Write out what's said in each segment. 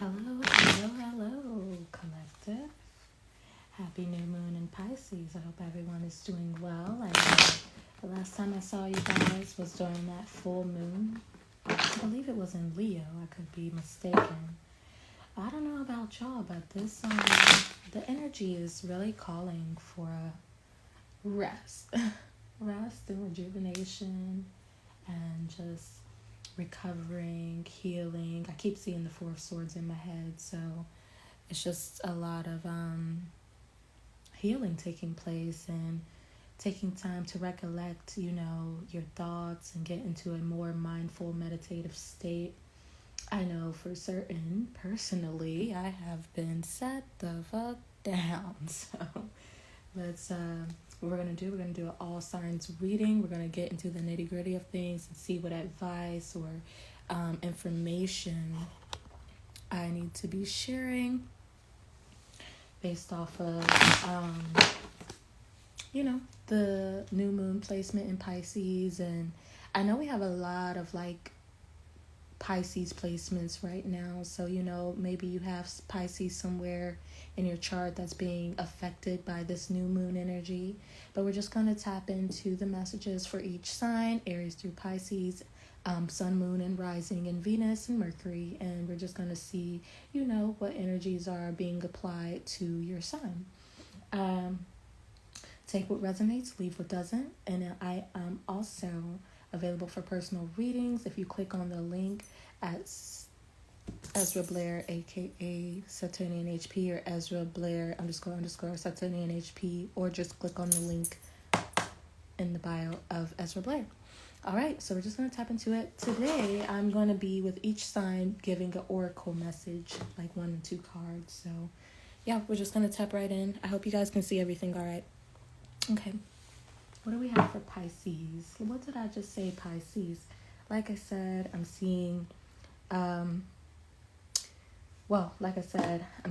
Hello, hello, hello, collective. Happy new moon in Pisces. I hope everyone is doing well. I know the last time I saw you guys was during that full moon. I believe it was in Leo. I could be mistaken. I don't know about y'all, but this the energy is really calling for a rest. Rest and rejuvenation and just recovering, healing. I keep seeing the Four of Swords in my head, so it's just a lot of healing taking place and taking time to recollect, your thoughts and get into a more mindful, meditative state. I know for certain, personally, I have been set the fuck down. So let's we're gonna do an all signs reading. We're gonna get into the nitty gritty of things and see what advice or information I need to be sharing based off of the new moon placement in Pisces. And I know we have a lot of Pisces placements right now, so maybe you have Pisces somewhere in your chart that's being affected by this new moon energy. But we're just going to tap into the messages for each sign: Aries through Pisces, Sun, Moon, and Rising, and Venus and Mercury. And we're just going to see what energies are being applied to your sign. Take what resonates, leave what doesn't. And I am also available for personal readings. If you click on the link at Ezra Blair, aka Saturnian HP, or Ezra Blair _ Saturnian HP, or just click on the link in the bio of Ezra Blair. All right, so we're just going to tap into it. Today, I'm going to be with each sign giving an oracle message, like 1 and 2 cards. So, yeah, we're just going to tap right in. I hope you guys can see everything all right. Okay. What do we have for Pisces? What did I just say, Pisces? Like I said, I'm seeing, I'm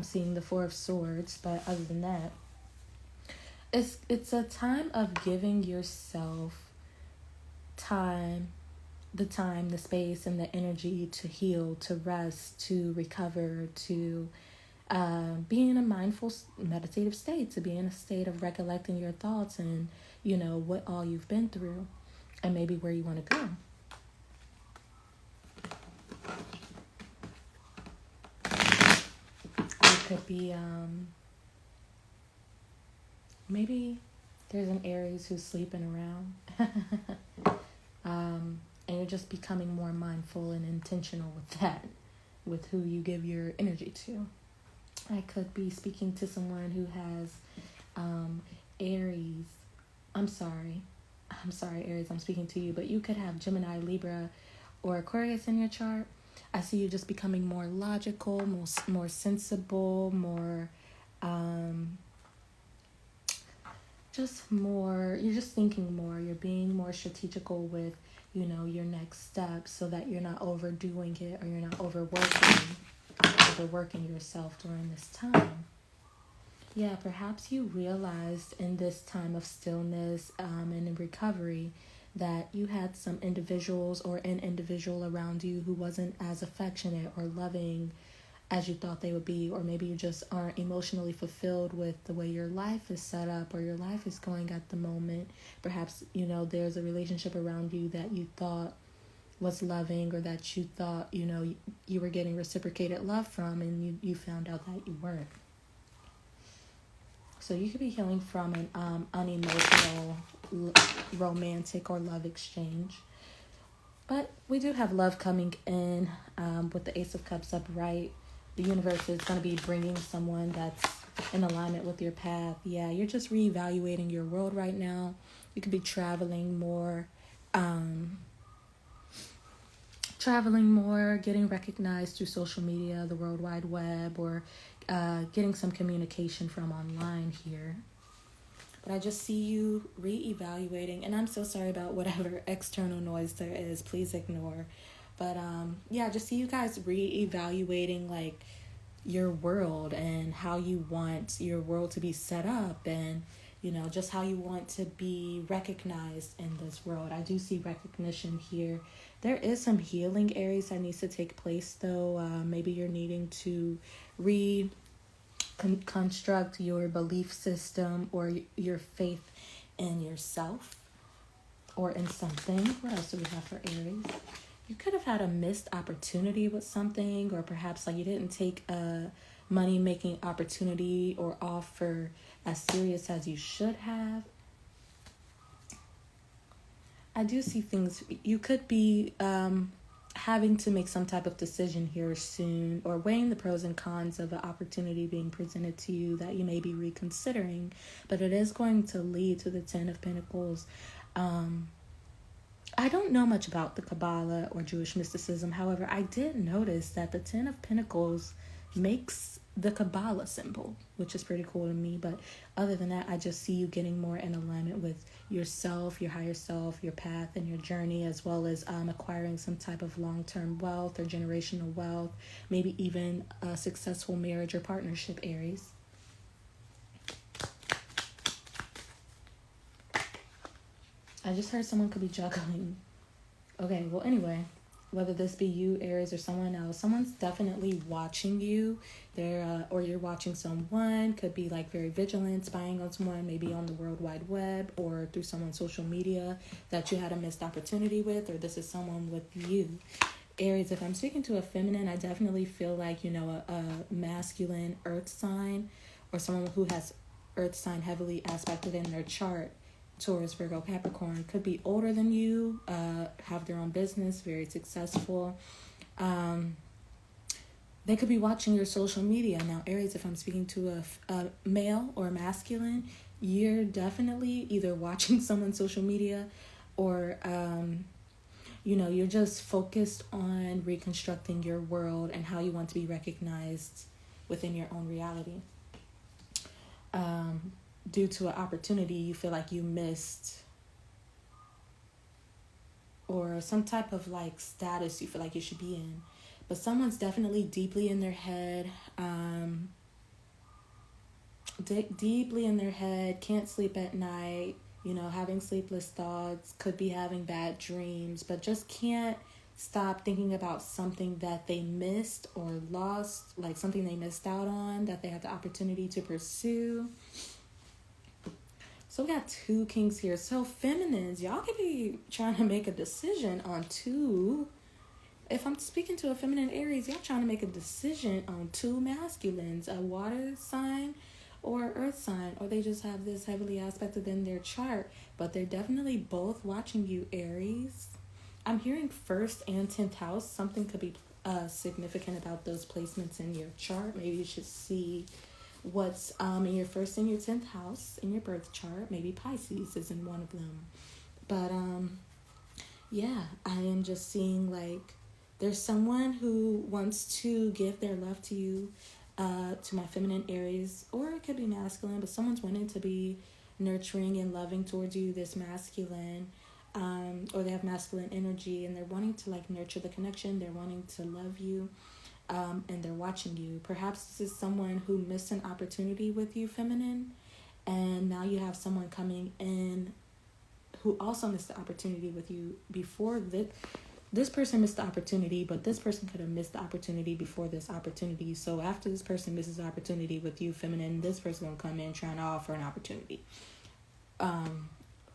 seeing the Four of Swords, but other than that, it's a time of giving yourself the space, and the energy to heal, to rest, to recover, to be in a mindful, meditative state, to be in a state of recollecting your thoughts and what all you've been through, and maybe where you want to go. It could be maybe there's an Aries who's sleeping around. And you're just becoming more mindful and intentional with that, with who you give your energy to. I could be speaking to someone who has Aries. I'm sorry, Aries, I'm speaking to you, but you could have Gemini, Libra, or Aquarius in your chart. I see you just becoming more logical, more sensible, more, you're just thinking more. You're being more strategical with, your next steps, so that you're not overdoing it, or you're not overworking yourself during this time. Yeah, perhaps you realized in this time of stillness and in recovery that you had some individuals or an individual around you who wasn't as affectionate or loving as you thought they would be, or maybe you just aren't emotionally fulfilled with the way your life is set up or your life is going at the moment. Perhaps, there's a relationship around you that you thought was loving, or that you thought, you were getting reciprocated love from, and you found out that you weren't. So you could be healing from an unemotional, romantic, or love exchange. But we do have love coming in with the Ace of Cups upright. The universe is going to be bringing someone that's in alignment with your path. Yeah, you're just reevaluating your world right now. You could be traveling more, getting recognized through social media, the World Wide Web, or getting some communication from online here. But I just see you reevaluating, and I'm so sorry about whatever external noise there is. Please ignore. But I just see you guys reevaluating your world and how you want your world to be set up, and just how you want to be recognized in this world. I do see recognition here There is some healing, Aries, that needs to take place, though. Maybe you're needing to reconstruct your belief system or your faith in yourself or in something. What else do we have for Aries? You could have had a missed opportunity with something, or perhaps like you didn't take a money-making opportunity or offer as serious as you should have. I do see things. You could be having to make some type of decision here soon, or weighing the pros and cons of an opportunity being presented to you that you may be reconsidering, but it is going to lead to the Ten of Pentacles. I don't know much about the Kabbalah or Jewish mysticism. However, I did notice that the Ten of Pentacles makes the Kabbalah symbol, which is pretty cool to me. But other than that, I just see you getting more in alignment with yourself, your higher self, your path, and your journey, as well as acquiring some type of long-term wealth or generational wealth, maybe even a successful marriage or partnership, Aries. I just heard someone could be juggling. Okay, well, anyway, whether this be you, Aries, or someone else, someone's definitely watching you. Or you're watching someone. Could be like very vigilant, spying on someone, maybe on the World Wide Web or through someone's social media that you had a missed opportunity with, or this is someone with you. Aries, if I'm speaking to a feminine, I definitely feel like, a masculine earth sign or someone who has earth sign heavily aspected in their chart. Taurus, Virgo, Capricorn, could be older than you, have their own business, very successful. They could be watching your social media. Now, Aries, if I'm speaking to a male or a masculine, you're definitely either watching someone's social media or, you're just focused on reconstructing your world and how you want to be recognized within your own reality. Due to an opportunity you feel like you missed, or some type of like status you feel like you should be in, but someone's definitely deeply in their head, can't sleep at night, having sleepless thoughts, could be having bad dreams, but just can't stop thinking about something that they missed or lost, like something they missed out on that they had the opportunity to pursue. So we got two kings here. So feminines, y'all could be trying to make a decision on two. If I'm speaking to a feminine Aries, y'all trying to make a decision on two masculines, a water sign or earth sign, or they just have this heavily aspected in their chart, but they're definitely both watching you, Aries. I'm hearing 1st and 10th house. Something could be significant about those placements in your chart. Maybe you should see what's in your 1st and your 10th house in your birth chart. Maybe Pisces is in one of them. But yeah, I am just seeing like there's someone who wants to give their love to you, to my feminine Aries, or it could be masculine, but someone's wanting to be nurturing and loving towards you, this masculine, or they have masculine energy and they're wanting to like nurture the connection, they're wanting to love you. And they're watching you. Perhaps this is someone who missed an opportunity with you, feminine, and now you have someone coming in who also missed the opportunity with you before this person missed the opportunity, but this person could have missed the opportunity before this opportunity. So after this person misses the opportunity with you, feminine, this person gonna come in trying to offer an opportunity.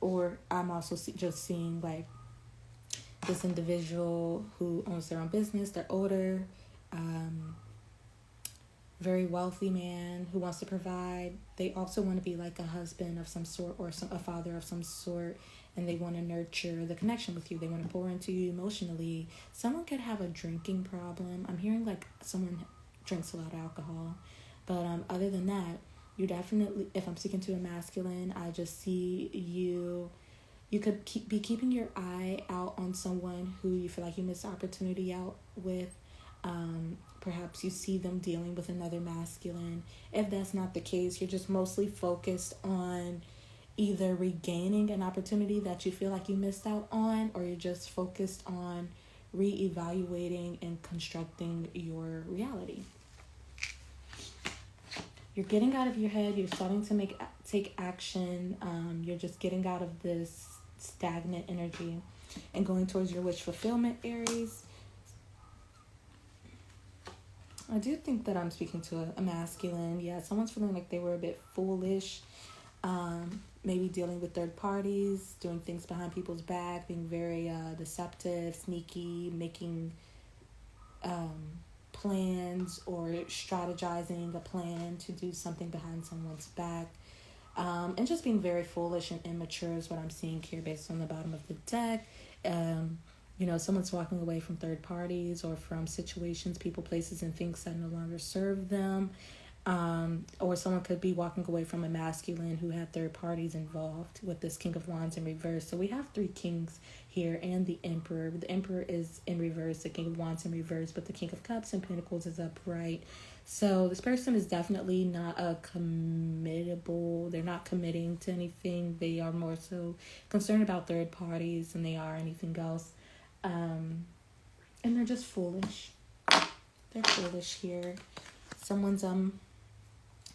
Or I'm also just seeing like this individual who owns their own business, they're older, very wealthy man who wants to provide. They also want to be like a husband of some sort or a father of some sort, and they want to nurture the connection with you. They want to pour into you emotionally. Someone could have a drinking problem. I'm hearing like someone drinks a lot of alcohol, but other than that, you definitely, if I'm speaking to a masculine, I just see you could be keeping your eye out on someone who you feel like you missed opportunity out with. Perhaps you see them dealing with another masculine. If that's not the case, you're just mostly focused on either regaining an opportunity that you feel like you missed out on, or you're just focused on reevaluating and constructing your reality. You're getting out of your head. You're starting to take action. You're just getting out of this stagnant energy. and going towards your wish fulfillment, Aries. I do think that I'm speaking to a masculine. Yeah, someone's feeling like they were a bit foolish. Maybe dealing with third parties, doing things behind people's back, being very deceptive, sneaky, making plans or strategizing a plan to do something behind someone's back. And just being very foolish and immature is what I'm seeing here based on the bottom of the deck. Someone's walking away from third parties or from situations, people, places, and things that no longer serve them. Or someone could be walking away from a masculine who had third parties involved with this King of Wands in reverse. So we have 3 kings here and the Emperor. The Emperor is in reverse, the King of Wands in reverse, but the King of Cups and Pentacles is upright. So this person is definitely not committable. They're not committing to anything. They are more so concerned about third parties than they are anything else. And they're just foolish. They're foolish here. Someone's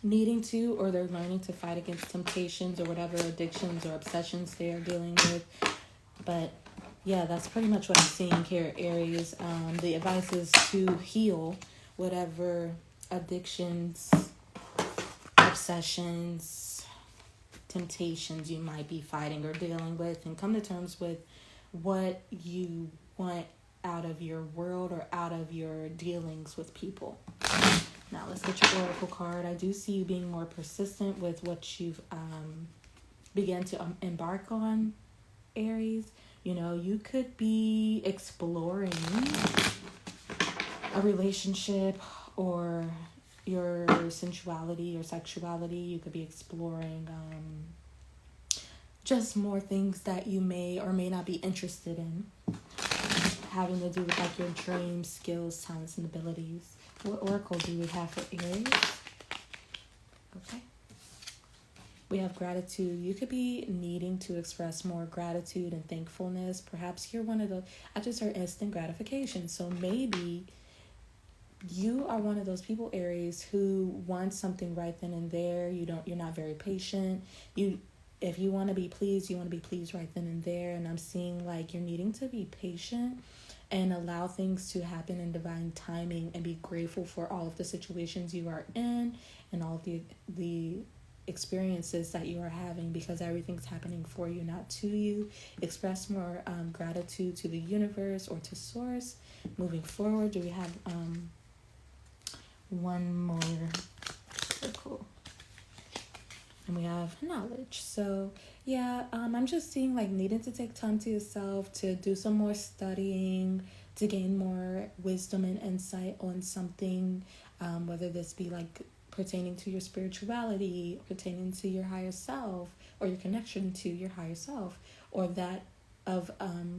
needing to, or they're learning to fight against temptations or whatever addictions or obsessions they are dealing with. But yeah, that's pretty much what I'm seeing here, Aries. The advice is to heal whatever addictions, obsessions, temptations you might be fighting or dealing with, and come to terms with what you want out of your world or out of your dealings with people. Now let's get your Oracle card. I do see you being more persistent with what you've began to embark on, Aries. You could be exploring a relationship or your sensuality or sexuality. You could be exploring just more things that you may or may not be interested in, having to do with like your dreams, skills, talents, and abilities. What oracle do we have for Aries? Okay. We have gratitude. You could be needing to express more gratitude and thankfulness. Perhaps you're one of the, I just heard instant gratification. So maybe you are one of those people, Aries, who wants something right then and there. You're not very patient. If you want to be pleased, you want to be pleased right then and there. And I'm seeing like you're needing to be patient and allow things to happen in divine timing and be grateful for all of the situations you are in and all of the experiences that you are having, because everything's happening for you, not to you. Express more gratitude to the universe or to source. Moving forward, do we have one more circle? And we have knowledge. So yeah, I'm just seeing like needing to take time to yourself, to do some more studying, to gain more wisdom and insight on something, whether this be like pertaining to your spirituality, pertaining to your higher self, or your connection to your higher self, or that of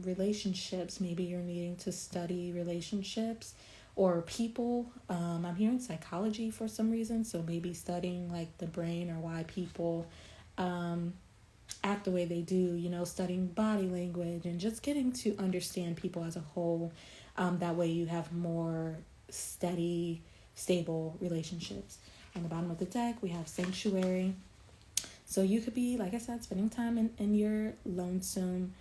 relationships. Maybe you're needing to study relationships or people. I'm hearing psychology for some reason, so maybe studying like the brain or why people act the way they do, studying body language and just getting to understand people as a whole. That way you have more steady, stable relationships. On the bottom of the deck, we have sanctuary. So you could be, like I said, spending time in your lonesome,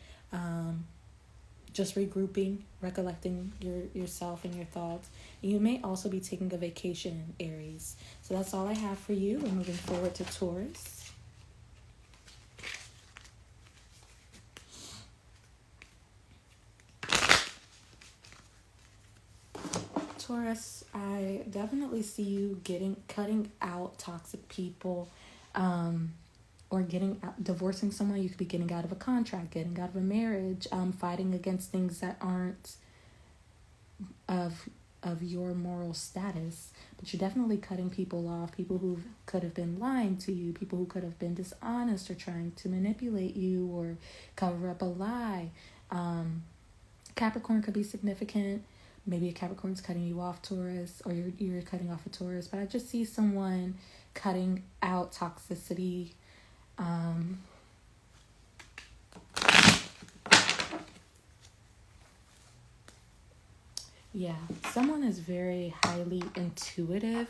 just regrouping, recollecting yourself and your thoughts. You may also be taking a vacation, Aries. So that's all I have for you. We're moving forward to Taurus. Taurus, I definitely see you cutting out toxic people, or divorcing someone. You could be getting out of a contract, getting out of a marriage, fighting against things that aren't of your moral status. But you're definitely cutting people off, people who could have been lying to you, people who could have been dishonest or trying to manipulate you or cover up a lie. Capricorn could be significant. Maybe a Capricorn's cutting you off, Taurus, or you're cutting off a Taurus. But I just see someone cutting out toxicity. Yeah, someone is very highly intuitive,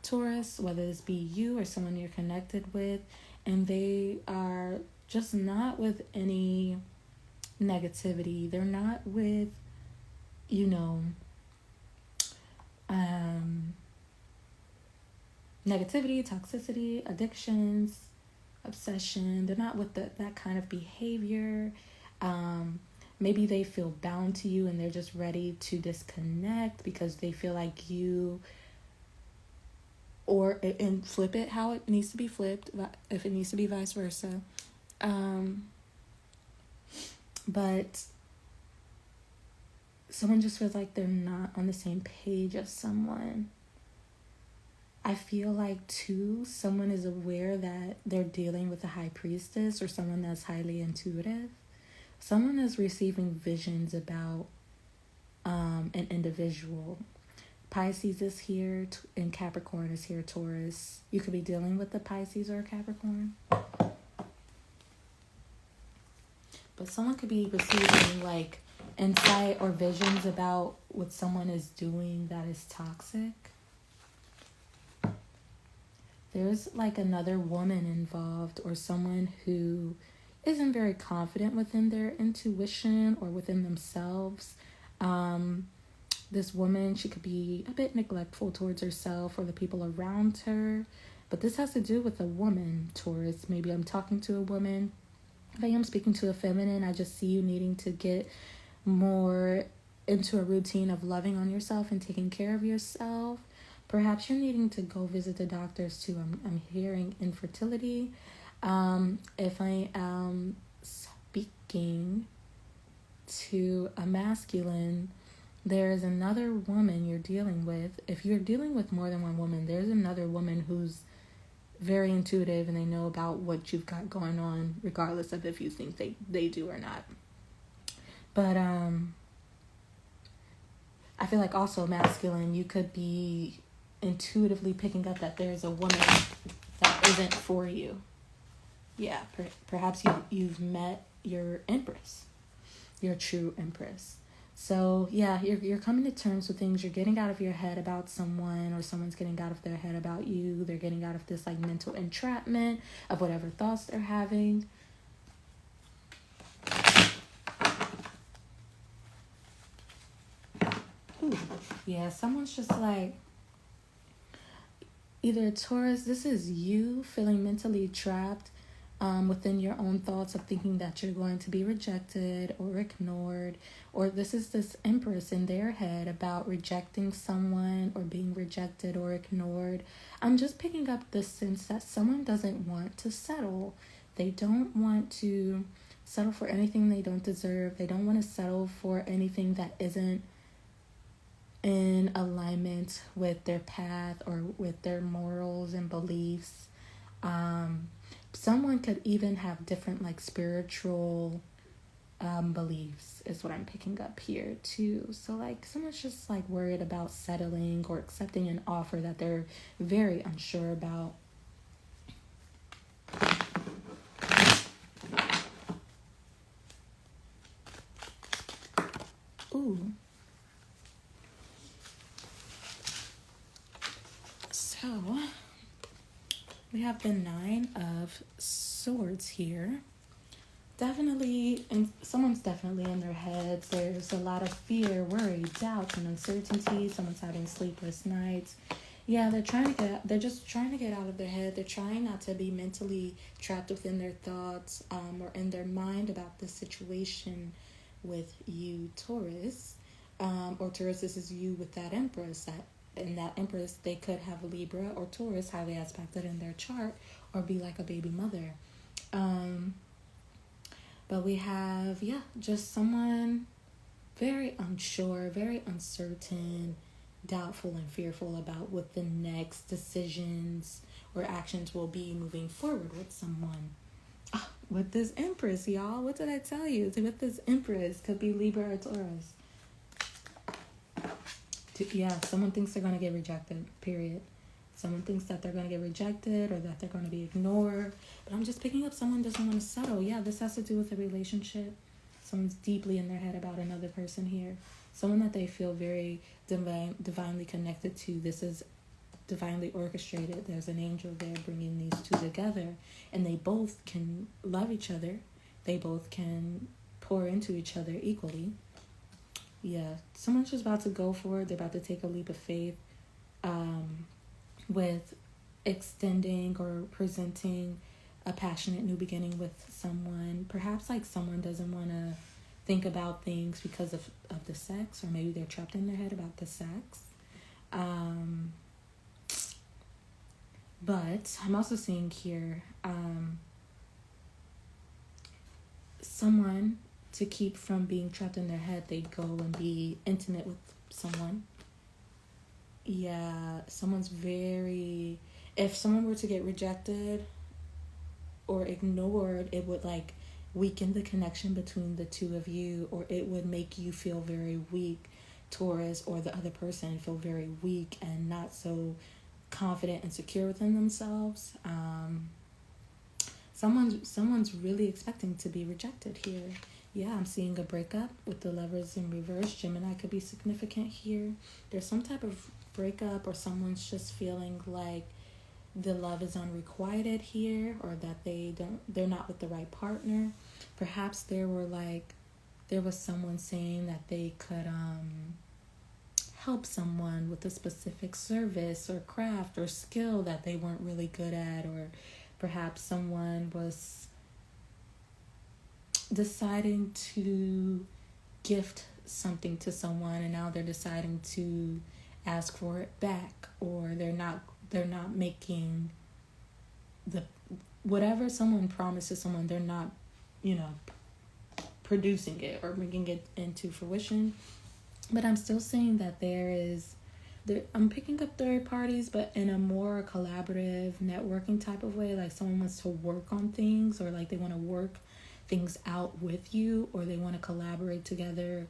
Taurus, whether this be you or someone you're connected with, and they are just not with any negativity. They're not with, you know, negativity, toxicity, addictions, obsession. They're not with that kind of behavior. Maybe they feel bound to you and they're just ready to disconnect because they feel like you, and flip it how it needs to be flipped, if it needs to be vice versa. But someone just feels like they're not on the same page as someone. I feel like, too, someone is aware that they're dealing with a high priestess or someone that's highly intuitive. Someone is receiving visions about an individual. Pisces is here, and Capricorn is here, Taurus. You could be dealing with the Pisces or Capricorn. But someone could be receiving, like, insight or visions about what someone is doing that is toxic. There's like another woman involved, or someone who isn't very confident within their intuition or within themselves. This woman, she could be a bit neglectful towards herself or the people around her. But this has to do with a woman, Taurus. Maybe I'm talking to a woman. If I am speaking to a feminine, I just see you needing to get more into a routine of loving on yourself and taking care of yourself. Perhaps you're needing to go visit the doctors too. I'm hearing infertility. If I am speaking to a masculine, there's another woman you're dealing with. If you're dealing with more than one woman, there's another woman who's very intuitive and they know about what you've got going on, regardless of if you think they do or not. But I feel like also masculine, you could be intuitively picking up that there's a woman that isn't for you. Yeah, perhaps you've met your empress, your true empress. So yeah, you're coming to terms with things. You're getting out of your head about someone, or someone's getting out of their head about you. They're getting out of this like mental entrapment of whatever thoughts they're having. Ooh, yeah, someone's just like, either Taurus, this is you feeling mentally trapped within your own thoughts of thinking that you're going to be rejected or ignored, or this is this empress in their head about rejecting someone or being rejected or ignored. I'm just picking up the sense that someone doesn't want to settle. They don't want to settle for anything they don't deserve. They don't want to settle for anything that isn't in alignment with their path or with their morals and beliefs. Someone could even have different like spiritual beliefs is what I'm picking up here too. So like someone's just like worried about settling or accepting an offer that they're very unsure about. Ooh. So we have the 9 of Swords here. Definitely, and someone's definitely in their heads. There's a lot of fear, worry, doubt, and uncertainty. Someone's having sleepless nights. Yeah, they're just trying to get out of their head. They're trying not to be mentally trapped within their thoughts or in their mind about the situation with you, Taurus. Or Taurus, this is you with that Empress. In that Empress, they could have a Libra or Taurus highly aspected in their chart or be like a baby mother. But we have, just someone very unsure, very uncertain, doubtful and fearful about what the next decisions or actions will be moving forward with someone. With this Empress, y'all, what did I tell you? With this Empress, could be Libra or Taurus. Yeah, someone thinks they're going to get rejected, period. Someone thinks that they're going to get rejected or that they're going to be ignored. But I'm just picking up someone doesn't want to settle. Yeah, this has to do with a relationship. Someone's deeply in their head about another person here. Someone that they feel very divinely connected to. This is divinely orchestrated. There's an angel there bringing these two together. And they both can love each other. They both can pour into each other equally. Yeah, someone's just about to go for it. They're about to take a leap of faith with extending or presenting a passionate new beginning with someone. Perhaps like someone doesn't want to think about things because of the sex, or maybe they're trapped in their head about the sex. But I'm also seeing here someone, to keep from being trapped in their head, they go and be intimate with someone. Yeah, someone's very... If someone were to get rejected or ignored, it would like weaken the connection between the two of you, or it would make you feel very weak, Taurus, or the other person feel very weak and not so confident and secure within themselves. Someone's really expecting to be rejected here. Yeah, I'm seeing a breakup with the Lovers in reverse. Gemini could be significant here. There's some type of breakup, or someone's just feeling like the love is unrequited here, or that they're not with the right partner. Perhaps there was someone saying that they could help someone with a specific service or craft or skill that they weren't really good at, or perhaps someone was deciding to gift something to someone and now they're deciding to ask for it back, or they're not making the whatever someone promises someone, they're not, producing it or bringing it into fruition. But I'm still seeing that I'm picking up third parties, but in a more collaborative, networking type of way. Like someone wants to work on things, or like they want to work things out with you, or they want to collaborate together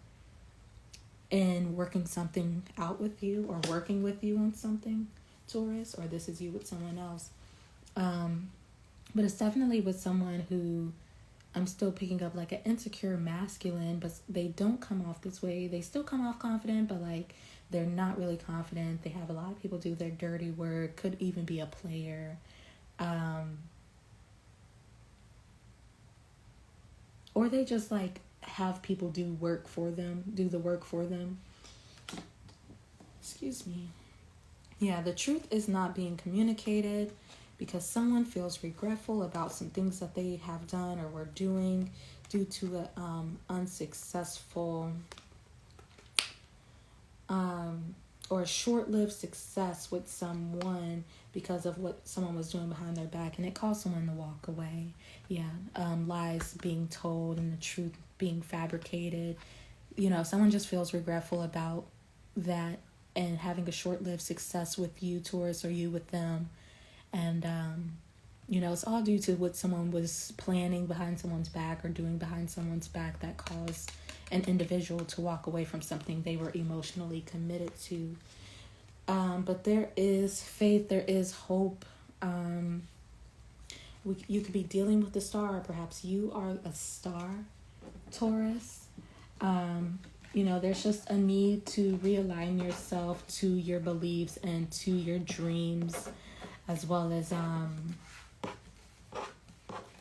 in working something out with you, or working with you on something, Taurus, or this is you with someone else. But it's definitely with someone who I'm still picking up like an insecure masculine, but they don't come off this way. They still come off confident, but like they're not really confident. They have a lot of people do their dirty work, could even be a player. Or they just like have people do the work for them. Excuse me. Yeah, the truth is not being communicated because someone feels regretful about some things that they have done or were doing due to an unsuccessful or short-lived success with someone because of what someone was doing behind their back, and it caused someone to walk away. Yeah, lies being told and the truth being fabricated. Someone just feels regretful about that and having a short-lived success with you, Taurus, or you with them. And, it's all due to what someone was planning behind someone's back or doing behind someone's back that caused an individual to walk away from something they were emotionally committed to. But there is faith, there is hope. You could be dealing with the star, or perhaps you are a star, Taurus. There's just a need to realign yourself to your beliefs and to your dreams, as well as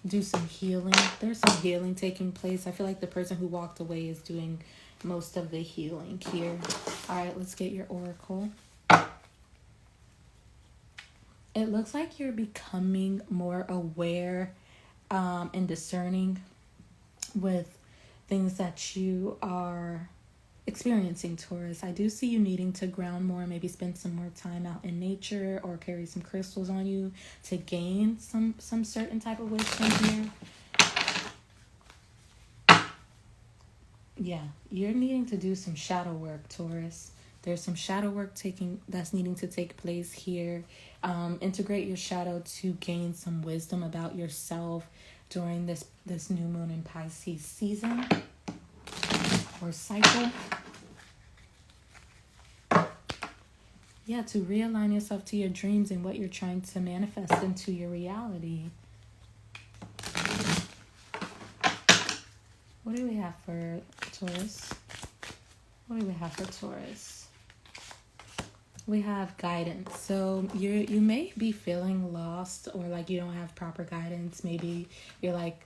do some healing. There's some healing taking place. I feel like the person who walked away is doing most of the healing here. All right, let's get your oracle. It looks like you're becoming more aware and discerning with things that you are experiencing, Taurus. I do see you needing to ground more, maybe spend some more time out in nature, or carry some crystals on you to gain some certain type of wisdom here. Yeah, you're needing to do some shadow work, Taurus. There's some shadow work that's needing to take place here. Integrate your shadow to gain some wisdom about yourself during this new moon in Pisces season or cycle. Yeah, to realign yourself to your dreams and what you're trying to manifest into your reality. What do we have for Taurus? We have guidance. So you may be feeling lost, or like you don't have proper guidance. Maybe you're like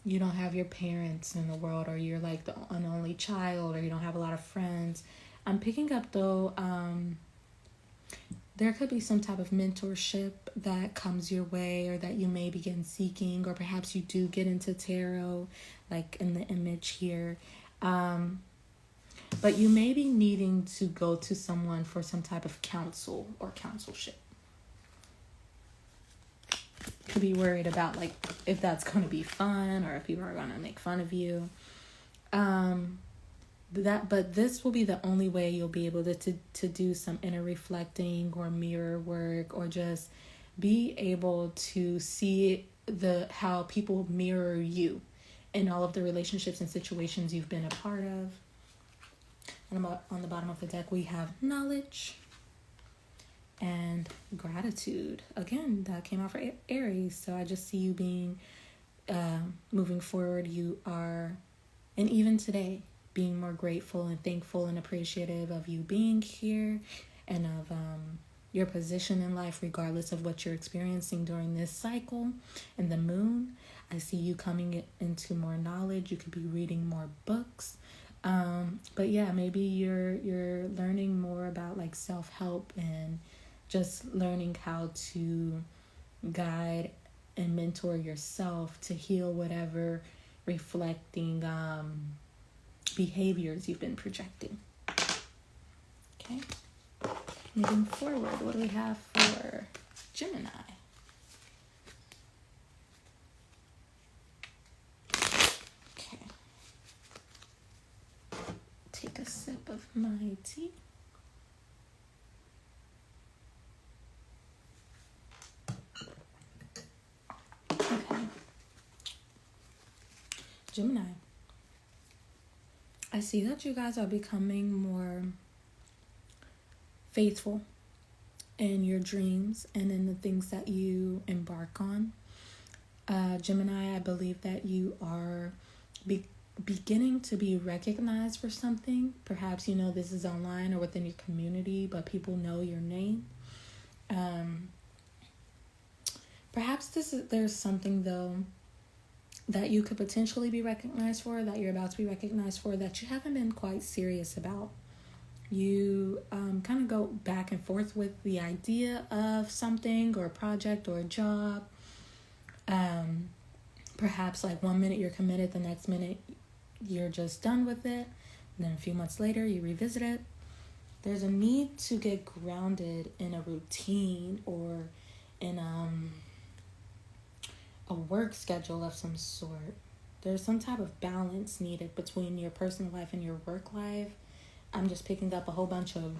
you don't have your parents in the world, or you're like an only child, or you don't have a lot of friends. I'm picking up though, there could be some type of mentorship that comes your way, or that you may begin seeking, or perhaps you do get into tarot, like in the image here. But you may be needing to go to someone for some type of counsel or counselship. Could be worried about like if that's going to be fun, or if people are going to make fun of you. But this will be the only way you'll be able to do some inner reflecting or mirror work, or just be able to see how people mirror you in all of the relationships and situations you've been a part of. And on the bottom of the deck, we have knowledge and gratitude. Again, that came out for Aries. So I just see you being, moving forward, you are, and even today, being more grateful and thankful and appreciative of you being here, and of your position in life, regardless of what you're experiencing during this cycle. And the moon, I see you coming into more knowledge. You could be reading more books. But yeah, maybe you're learning more about like self-help, and just learning how to guide and mentor yourself to heal whatever reflecting behaviors you've been projecting. Okay, moving forward, what do we have for Gemini? Okay, take a sip of my tea. Okay, Gemini, I see that you guys are becoming more faithful in your dreams and in the things that you embark on. Gemini, I believe that you are beginning to be recognized for something. Perhaps, this is online or within your community, but people know your name. Perhaps there's something, though, that you could potentially be recognized for, that you're about to be recognized for, that you haven't been quite serious about. You kind of go back and forth with the idea of something or a project or a job. Perhaps like 1 minute you're committed, the next minute you're just done with it. And then a few months later you revisit it. There's a need to get grounded in a routine, or in a work schedule of some sort. There's some type of balance needed between your personal life and your work life. I'm just picking up a whole bunch of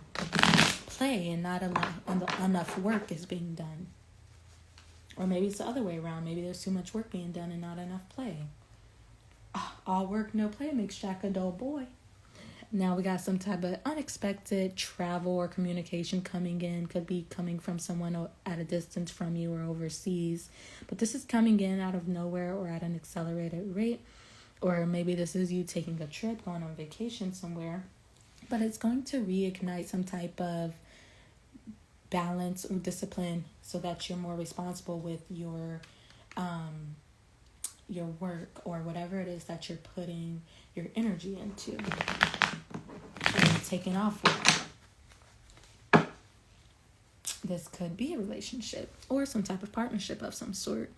play, and not enough work is being done. Or maybe it's the other way around. Maybe there's too much work being done and not enough play. All work, no play makes Jack a dull boy. Now we got some type of unexpected travel or communication coming in. Could be coming from someone at a distance from you or overseas. But this is coming in out of nowhere or at an accelerated rate. Or maybe this is you taking a trip, going on vacation somewhere. But it's going to reignite some type of balance or discipline, so that you're more responsible with your work, or whatever it is that you're putting your energy into and taking off with. This could be a relationship or some type of partnership of some sort.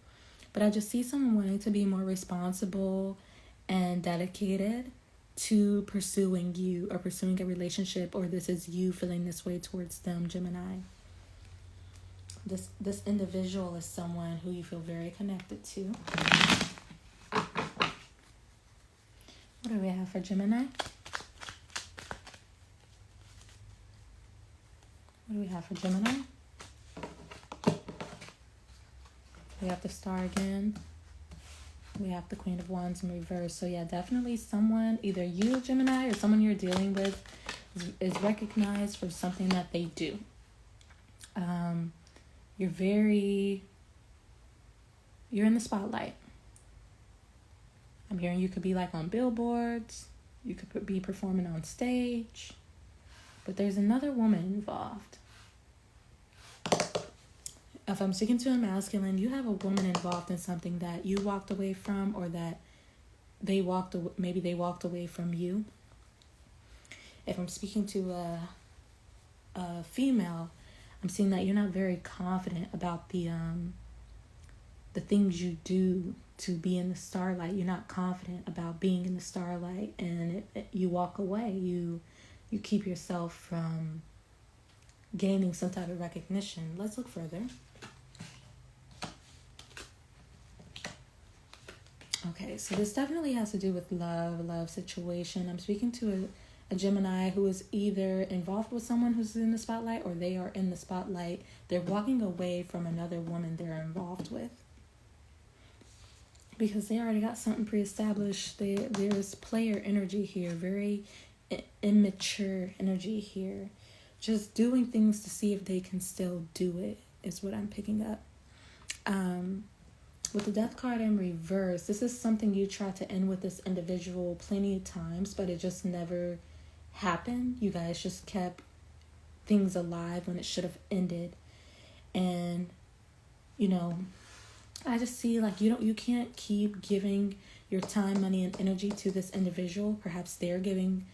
But I just see someone wanting to be more responsible and dedicated to pursuing you, or pursuing a relationship, or this is you feeling this way towards them, Gemini. This individual is someone who you feel very connected to. What do we have for Gemini? What do we have for Gemini? We have the Star again. We have the Queen of Wands in reverse. So yeah, definitely someone, either you, Gemini, or someone you're dealing with is recognized for something that they do. You're in the spotlight. I'm hearing you could be like on billboards. You could be performing on stage. But there's another woman involved. If I'm speaking to a masculine, you have a woman involved in something that you walked away from, or that maybe they walked away from you. If I'm speaking to a female, I'm seeing that you're not very confident about the things you do to be in the starlight. You're not confident about being in the starlight, and you walk away. You keep yourself from gaining some type of recognition. Let's look further. Okay, so this definitely has to do with love situation. I'm speaking to a Gemini who is either involved with someone who's in the spotlight, or they are in the spotlight. They're walking away from another woman they're involved with, because they already got something pre-established. There's player energy here, very immature energy here. Just doing things to see if they can still do it is what I'm picking up. With the Death card in reverse, this is something you tried to end with this individual plenty of times, but it just never happened. You guys just kept things alive when it should have ended. And, you know, I just see like you can't keep giving your time, money, and energy to this individual. Perhaps they're giving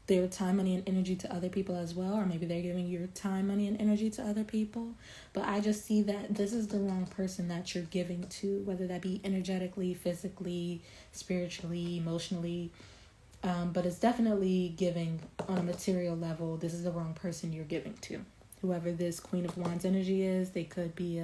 their time, money, and energy to other people as well, or maybe they're giving your time, money, and energy to other people. But I just see that this is the wrong person that you're giving to, whether that be energetically, physically, spiritually, emotionally. But it's definitely giving on a material level. This is the wrong person you're giving to. Whoever this Queen of Wands energy is, they could be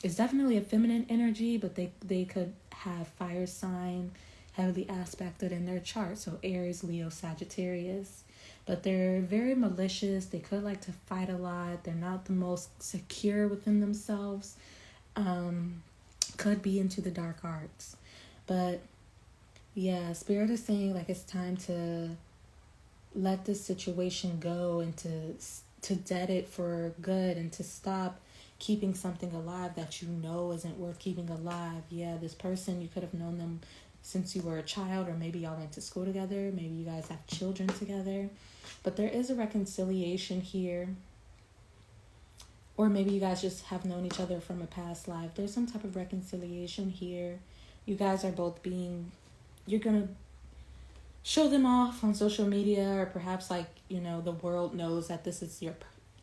it's definitely a feminine energy, but they could have fire sign heavily aspected in their chart. So Aries, Leo, Sagittarius. But they're very malicious. They could like to fight a lot. They're not the most secure within themselves. Could be into the dark arts. But yeah, Spirit is saying like it's time to let this situation go, and to dead it for good, and to stop keeping something alive that you know isn't worth keeping alive. Yeah, this person, you could have known them since you were a child, or maybe y'all went to school together, maybe you guys have children together, but there is a reconciliation here, or maybe you guys just have known each other from a past life. There's some type of reconciliation here. You guys are both you're gonna show them off on social media, or perhaps like, you know, the world knows that this is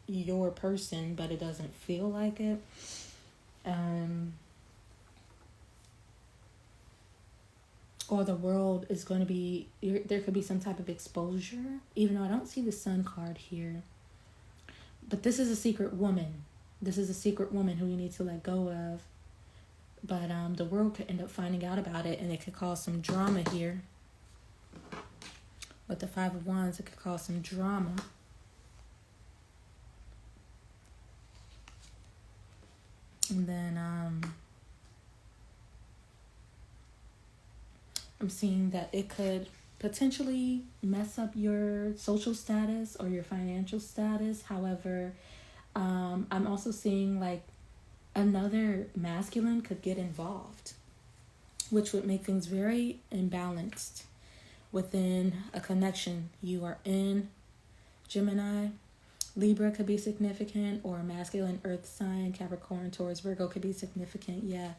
your person, but it doesn't feel like it. Or the world is going to be, there could be some type of exposure, even though I don't see the Sun card here. But this is a secret woman. This is a secret woman who you need to let go of. But the world could end up finding out about it, and it could cause some drama here. With the Five of Wands, it could cause some drama. And then I'm seeing that it could potentially mess up your social status or your financial status. However, I'm also seeing like another masculine could get involved, which would make things very imbalanced within a connection you are in. Gemini, Libra could be significant, or masculine earth sign, Capricorn, Taurus, Virgo could be significant. Yeah,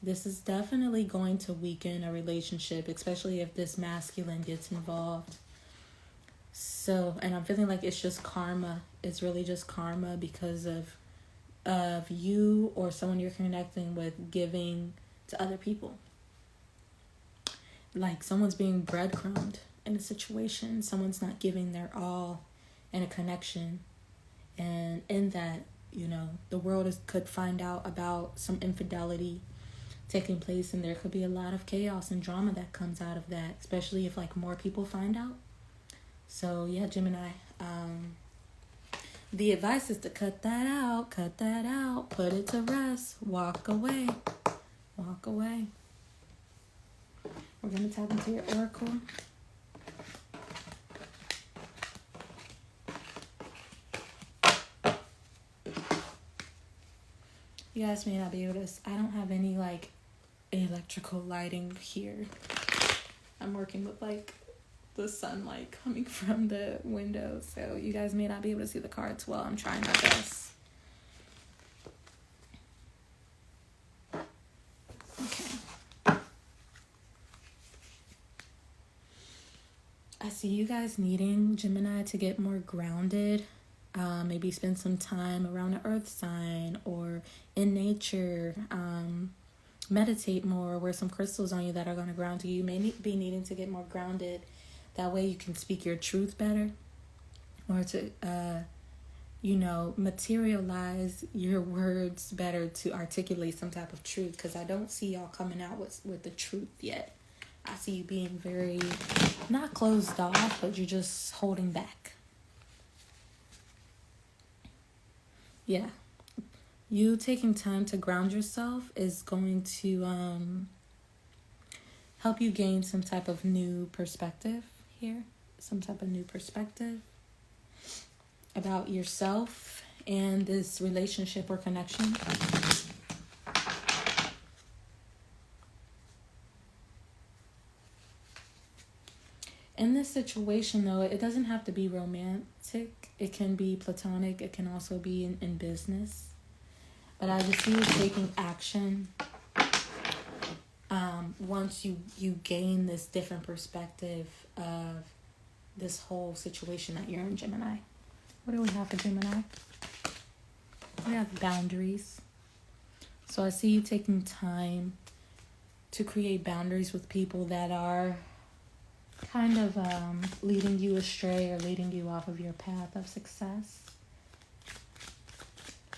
this is definitely going to weaken a relationship, especially if this masculine gets involved. So, and I'm feeling like it's just karma. It's really just karma because of you or someone you're connecting with giving to other people. Like someone's being breadcrumbed in a situation. Someone's not giving their all in a connection. And in that, you know, the world could find out about some infidelity taking place, and there could be a lot of chaos and drama that comes out of that, especially if like more people find out. So yeah, Gemini, the advice is to cut that out, put it to rest, walk away. We're going to tap into your oracle. You guys may not be able to, I don't have any like electrical lighting here. I'm working with like the sunlight coming from the window, so you guys may not be able to see the cards well. I'm trying my best. Okay. I see you guys needing, Gemini, to get more grounded. Maybe spend some time around the earth sign or in nature. Meditate more, wear some crystals on you that are going to ground you. You may be needing to get more grounded. That way you can speak your truth better, or to, materialize your words better to articulate some type of truth. Because I don't see y'all coming out with the truth yet. I see you being very, not closed off, but you're just holding back. Yeah. You taking time to ground yourself is going to help you gain some type of new perspective here. Some type of new perspective about yourself and this relationship or connection. In this situation, though, it doesn't have to be romantic. It can be platonic. It can also be in business. But I just see you taking action once you gain this different perspective of this whole situation that you're in, Gemini. What do we have for Gemini? We have boundaries. So I see you taking time to create boundaries with people that are kind of leading you astray or leading you off of your path of success.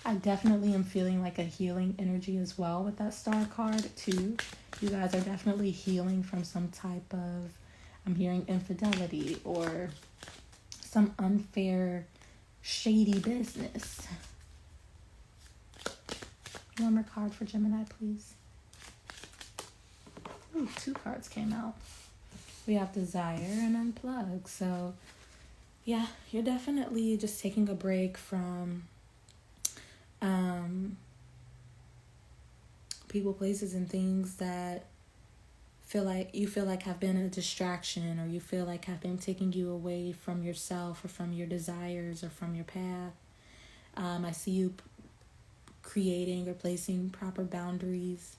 I definitely am feeling like a healing energy as well with that star card too. You guys are definitely healing from some type of, I'm hearing infidelity or some unfair, shady business. One more card for Gemini, please. Ooh, 2 cards came out. We have Desire and Unplug. So, yeah, you're definitely just taking a break from people, places, and things that feel like have been a distraction, or you feel like have been taking you away from yourself or from your desires or from your path. I see you creating or placing proper boundaries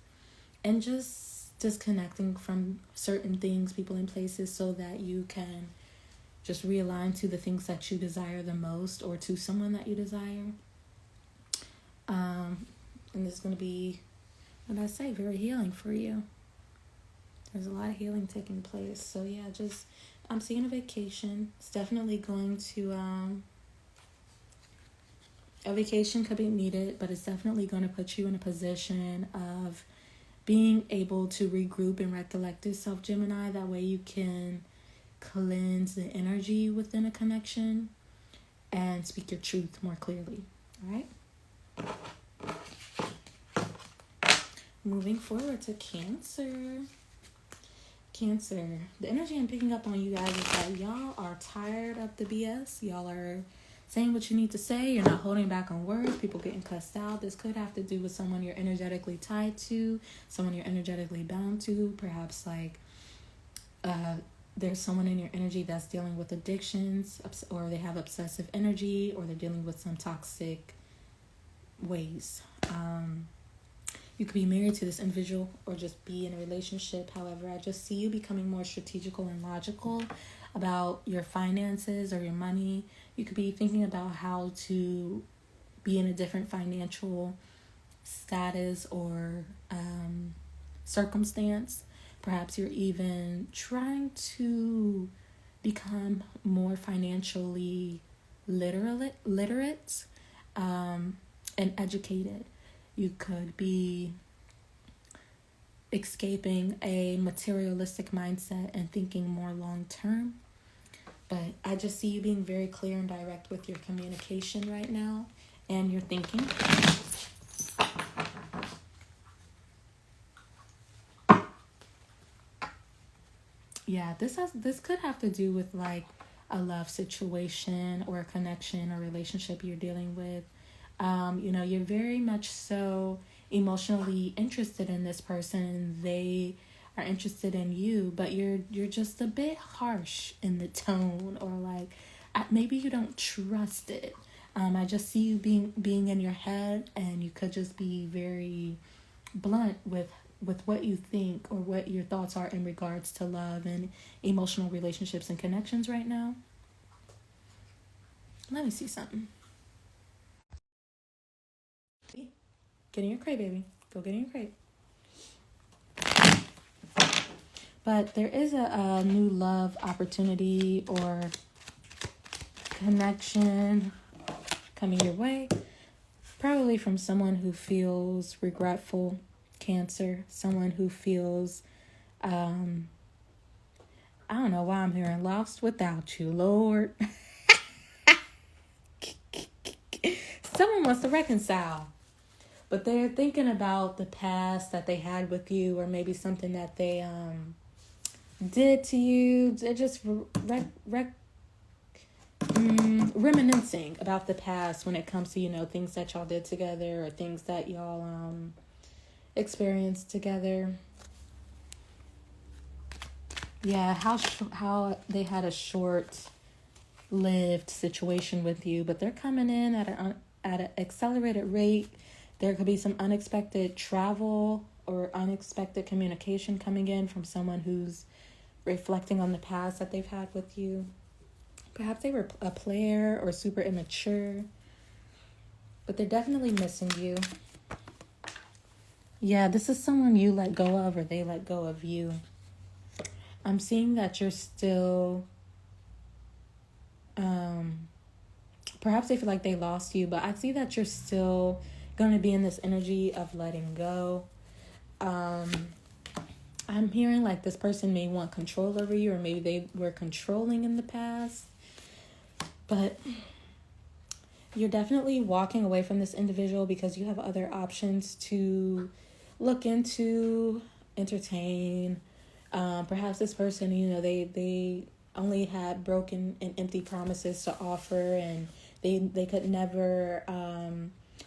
and just disconnecting from certain things, people, and places so that you can just realign to the things that you desire the most, or to someone that you desire. And this is going to be, what I say, very healing for you. There's a lot of healing taking place. So yeah, I'm seeing a vacation. It's definitely going to, a vacation could be needed, but it's definitely going to put you in a position of being able to regroup and recollect yourself, Gemini. That way you can cleanse the energy within a connection and speak your truth more clearly. All right? Moving forward to Cancer. Cancer. The energy I'm picking up on you guys is that y'all are tired of the BS. Y'all are saying what you need to say. You're not holding back on words. People getting cussed out. This could have to do with someone you're energetically tied to, someone you're energetically bound to. Perhaps there's someone in your energy that's dealing with addictions, or they have obsessive energy, or they're dealing with some toxic ways. You could be married to this individual or just be in a relationship. However, I just see you becoming more strategical and logical about your finances or your money. You could be thinking about how to be in a different financial status or circumstance. Perhaps you're even trying to become more financially literate and educated. You could be escaping a materialistic mindset and thinking more long term. But I just see you being very clear and direct with your communication right now and your thinking. Yeah, this could have to do with like a love situation or a connection or relationship you're dealing with. You're very much so emotionally interested in this person, and they are interested in you, but you're just a bit harsh in the tone, or like maybe you don't trust it. I just see you being in your head, and you could just be very blunt with with what you think or what your thoughts are in regards to love and emotional relationships and connections right now. Let me see something. Get in your crate, baby. Go get in your crate. But there is a new love opportunity or connection coming your way. Probably from someone who feels regretful, Cancer. Someone who feels, I don't know why I'm hearing lost without you, Lord. Someone wants to reconcile. But they're thinking about the past that they had with you, or maybe something that they did to you. They're just reminiscing about the past when it comes to, you know, things that y'all did together or things that y'all experienced together. Yeah, how they had a short-lived situation with you, but they're coming in at an accelerated rate. There could be some unexpected travel or unexpected communication coming in from someone who's reflecting on the past that they've had with you. Perhaps they were a player or super immature, but they're definitely missing you. Yeah, this is someone you let go of or they let go of you. I'm seeing that you're still, perhaps they feel like they lost you, but I see that you're still going to be in this energy of letting go. I'm hearing like this person may want control over you, or maybe they were controlling in the past, but you're definitely walking away from this individual because you have other options to look into, entertain. Perhaps this person, you know, they only had broken and empty promises to offer, and they could never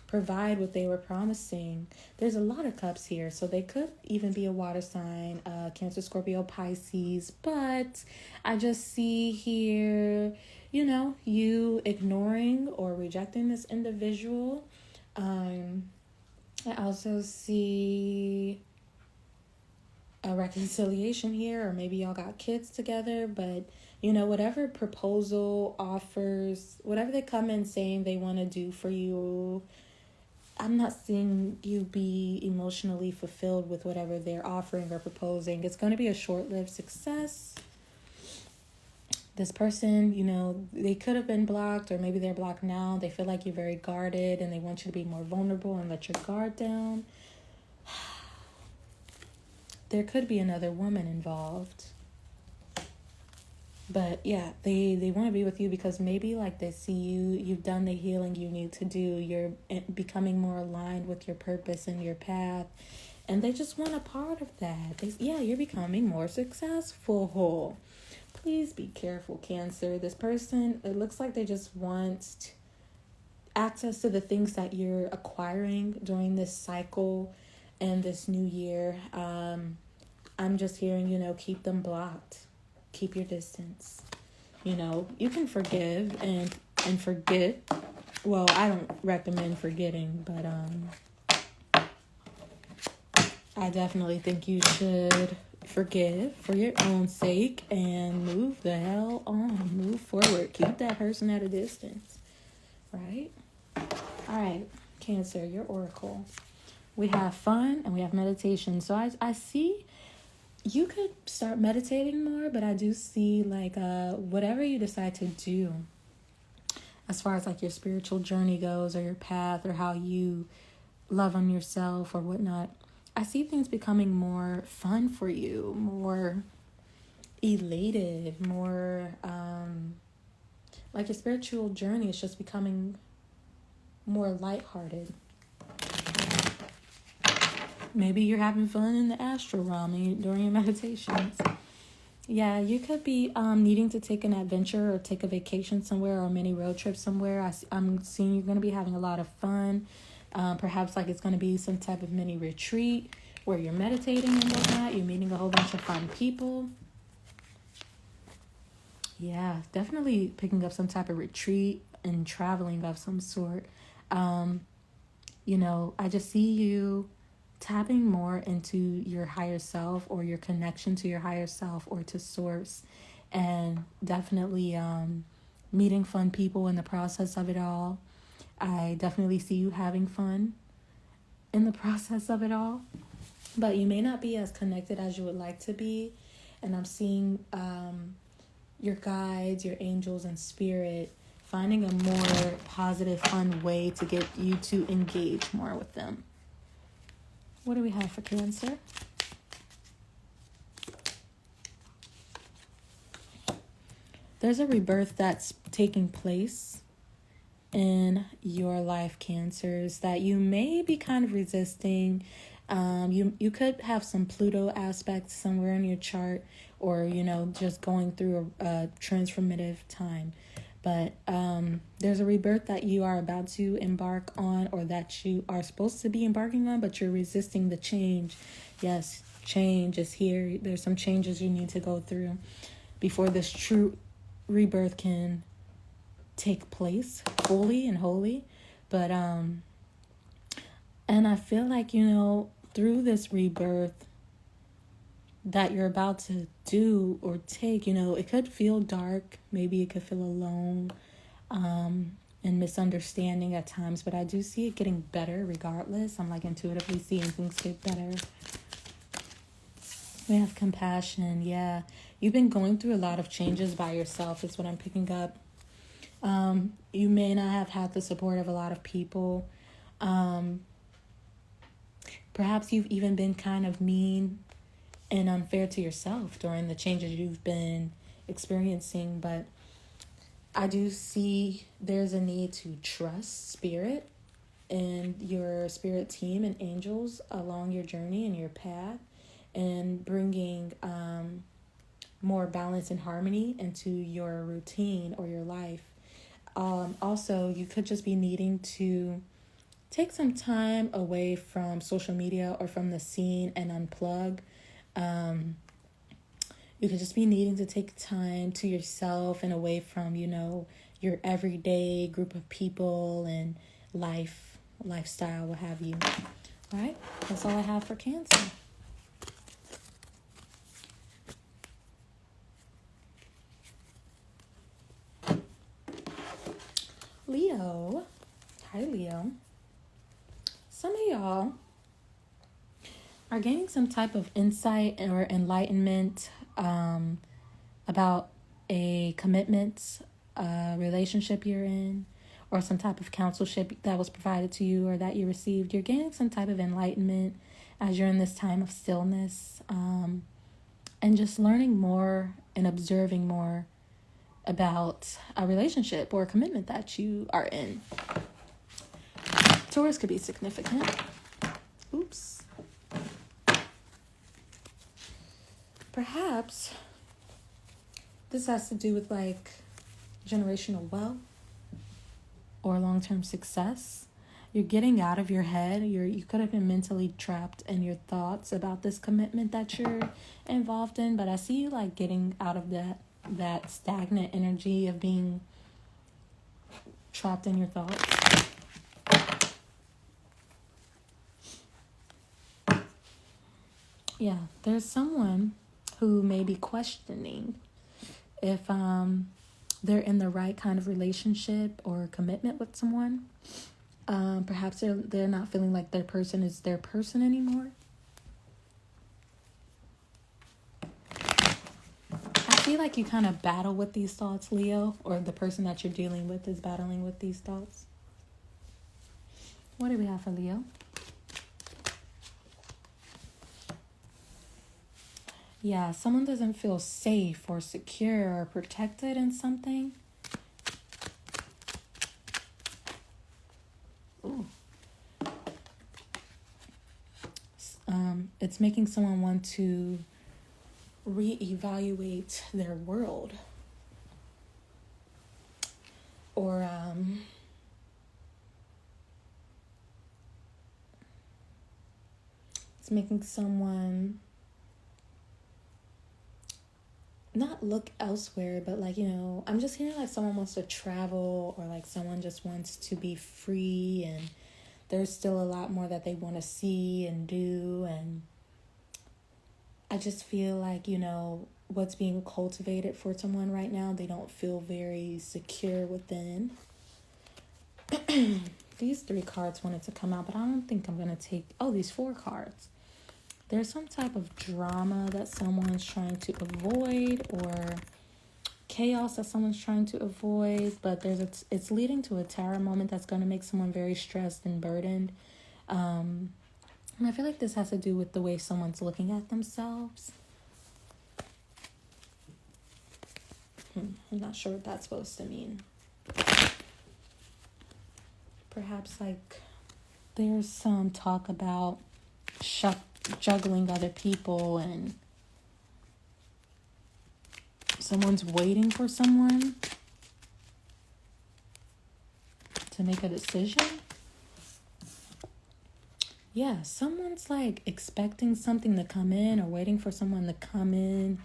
provide what they were promising. There's a lot of cups here, so they could even be a water sign, Cancer, Scorpio, Pisces. But I just see here, you know, you ignoring or rejecting this individual. I also see a reconciliation here, or maybe y'all got kids together, but you know, whatever proposal, offers, whatever they come in saying they want to do for you, I'm not seeing you be emotionally fulfilled with whatever they're offering or proposing. It's going to be a short-lived success. This person, you know, they could have been blocked, or maybe they're blocked now. They feel like you're very guarded and they want you to be more vulnerable and let your guard down. There could be another woman involved. But yeah, they want to be with you because maybe like they see you've done the healing you need to do. You're becoming more aligned with your purpose and your path. And they just want a part of that. You're becoming more successful. Please be careful, Cancer. This person, it looks like they just want access to the things that you're acquiring during this cycle and this new year. I'm just hearing, you know, keep them blocked. Keep your distance. You know, you can forgive and forget. Well, I don't recommend forgetting, but I definitely think you should forgive for your own sake and move the hell on. Move forward. Keep that person at a distance. Right? All right, Cancer, your oracle. We have fun and we have meditation. So I see you could start meditating more, but I do see like whatever you decide to do as far as like your spiritual journey goes, or your path, or how you love on yourself or whatnot, I see things becoming more fun for you, more elated, more like your spiritual journey is just becoming more lighthearted. Maybe you're having fun in the astral realm during your meditations. Yeah, you could be needing to take an adventure or take a vacation somewhere, or a mini road trip somewhere. I'm seeing you're going to be having a lot of fun. Perhaps like it's going to be some type of mini retreat where you're meditating and whatnot. You're meeting a whole bunch of fun people. Yeah, definitely picking up some type of retreat and traveling of some sort. You know, I just see you tapping more into your higher self, or your connection to your higher self, or to source, and definitely meeting fun people in the process of it all. I definitely see you having fun in the process of it all, but you may not be as connected as you would like to be. And I'm seeing your guides, your angels, and spirit finding a more positive, fun way to get you to engage more with them. What do we have for Cancer? There's a rebirth that's taking place in your life, Cancers, that you may be kind of resisting. You could have some Pluto aspects somewhere in your chart, or, just going through a transformative time. But there's a rebirth that you are about to embark on, or that you are supposed to be embarking on, but you're resisting the change. Yes, change is here. There's some changes you need to go through before this true rebirth can take place fully and wholly. But and I feel like, through this rebirth that you're about to do or take, it could feel dark. Maybe it could feel alone, and misunderstanding at times, but I do see it getting better regardless. I'm like intuitively seeing things get better. We have compassion. Yeah, you've been going through a lot of changes by yourself is what I'm picking up. You may not have had the support of a lot of people. Perhaps you've even been kind of mean and unfair to yourself during the changes you've been experiencing. But I do see there's a need to trust spirit and your spirit team and angels along your journey and your path, and bringing more balance and harmony into your routine or your life. Also, you could just be needing to take some time away from social media or from the scene and unplug. You could just be needing to take time to yourself and away from, your everyday group of people and lifestyle, what have you. All right, that's all I have for Cancer. Leo. Hi, Leo. Some of y'all are gaining some type of insight or enlightenment about a commitment, relationship you're in, or some type of counselship that was provided to you or that you received. You're gaining some type of enlightenment as you're in this time of stillness, and just learning more and observing more about a relationship or a commitment that you are in. Taurus could be significant. Oops. Perhaps this has to do with generational wealth or long-term success. You're getting out of your head. You could have been mentally trapped in your thoughts about this commitment that you're involved in, but I see you getting out of that stagnant energy of being trapped in your thoughts. Yeah, there's someone who may be questioning if they're in the right kind of relationship or commitment with someone. Perhaps they're not feeling like their person is their person anymore. I feel like you kind of battle with these thoughts, Leo, or the person that you're dealing with is battling with these thoughts. What do we have for Leo? Yeah, someone doesn't feel safe or secure or protected in something. Ooh. It's making someone want to reevaluate their world. Or it's making someone not look elsewhere, but I'm just hearing someone wants to travel, or someone just wants to be free and there's still a lot more that they want to see and do. And I just feel like, you know, what's being cultivated for someone right now, they don't feel very secure within. These 3 cards wanted to come out, but I don't think I'm going to take... Oh, these 4 cards. There's some type of drama that someone's trying to avoid, or chaos that someone's trying to avoid, but it's leading to a tower moment that's going to make someone very stressed and burdened. And I feel like this has to do with the way someone's looking at themselves. I'm not sure what that's supposed to mean. Perhaps like there's some talk about juggling other people, and someone's waiting for someone to make a decision. Yeah, someone's like expecting something to come in, or waiting for someone to come in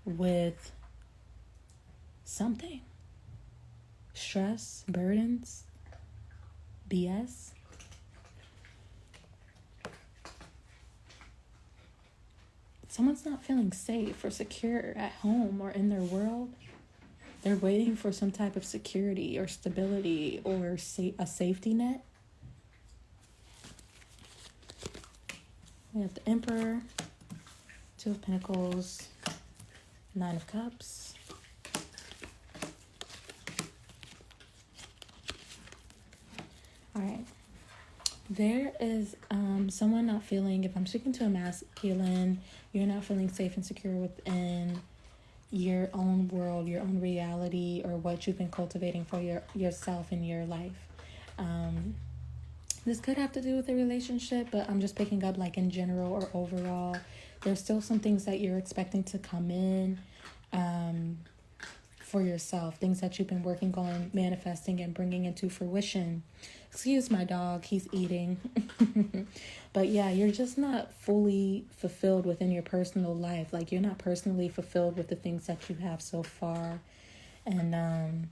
with something. Stress, burdens, BS. Someone's not feeling safe or secure at home or in their world. They're waiting for some type of security or stability or a safety net. We have the Emperor, 2 of Pentacles, 9 of Cups. All right. There is someone not feeling, if I'm speaking to a masculine, you're not feeling safe and secure within your own world, your own reality, or what you've been cultivating for yourself in your life. This could have to do with a relationship, but I'm just picking up like in general or overall. There's still some things that you're expecting to come in for yourself, things that you've been working on, manifesting and bringing into fruition. Excuse my dog, he's eating. But yeah, you're just not fully fulfilled within your personal life. Like, you're not personally fulfilled with the things that you have so far. And,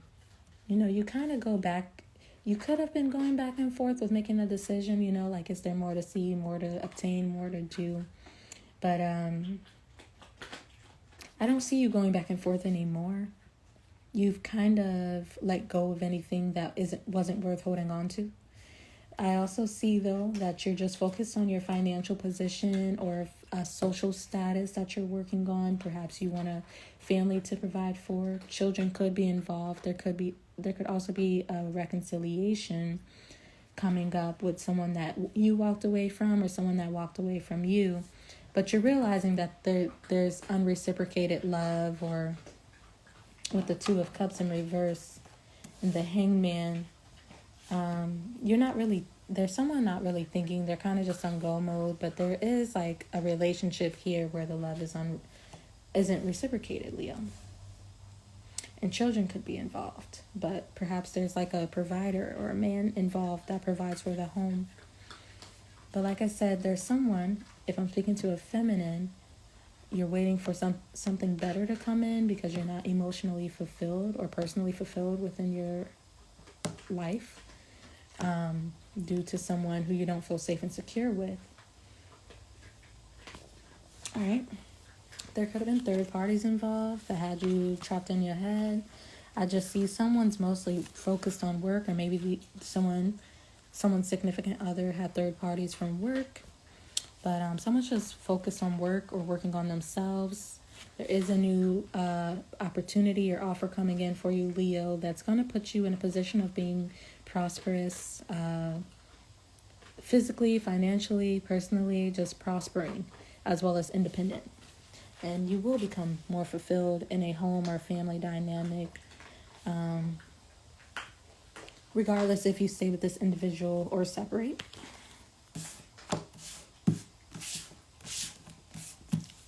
you know, you kind of go back. You could have been going back and forth with making a decision, you know, like, is there more to see, more to obtain, more to do? But I don't see you going back and forth anymore. You've kind of let go of anything that wasn't worth holding on to. I also see, though, that you're just focused on your financial position or a social status that you're working on. Perhaps you want a family to provide for. Children could be involved. There could also be a reconciliation coming up with someone that you walked away from or someone that walked away from you. But you're realizing that there's unreciprocated love, or with the 2 of Cups in reverse and the Hangman. There's someone not really thinking. They're kind of just on go mode, but there is like a relationship here where the love isn't reciprocated, Leo. And children could be involved, but perhaps there's like a provider or a man involved that provides for the home. But like I said, there's someone, if I'm speaking to a feminine, you're waiting for something better to come in because you're not emotionally fulfilled or personally fulfilled within your life, due to someone who you don't feel safe and secure with. All right. There could have been third parties involved that had you trapped in your head. I just see someone's mostly focused on work, or maybe someone's significant other had third parties from work. But someone's just focused on work or working on themselves. There is a new opportunity or offer coming in for you, Leo, that's going to put you in a position of being prosperous, physically, financially, personally, just prospering, as well as independent. And you will become more fulfilled in a home or family dynamic, regardless if you stay with this individual or separate.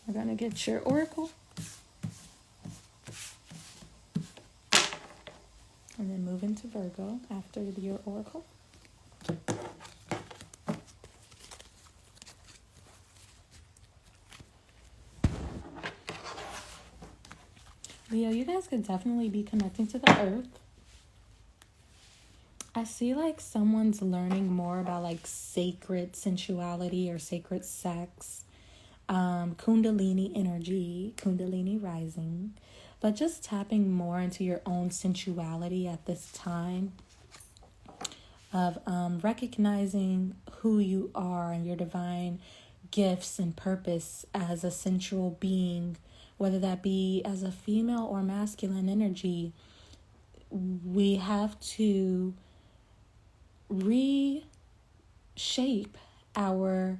We're going to get your oracle. And then move into Virgo after your oracle. Leo, you guys could definitely be connecting to the earth. I I see like someone's learning more about like sacred sensuality or sacred sex, Kundalini energy, Kundalini rising, but just tapping more into your own sensuality at this time of recognizing who you are and your divine gifts and purpose as a sensual being, whether that be as a female or masculine energy. We have to reshape our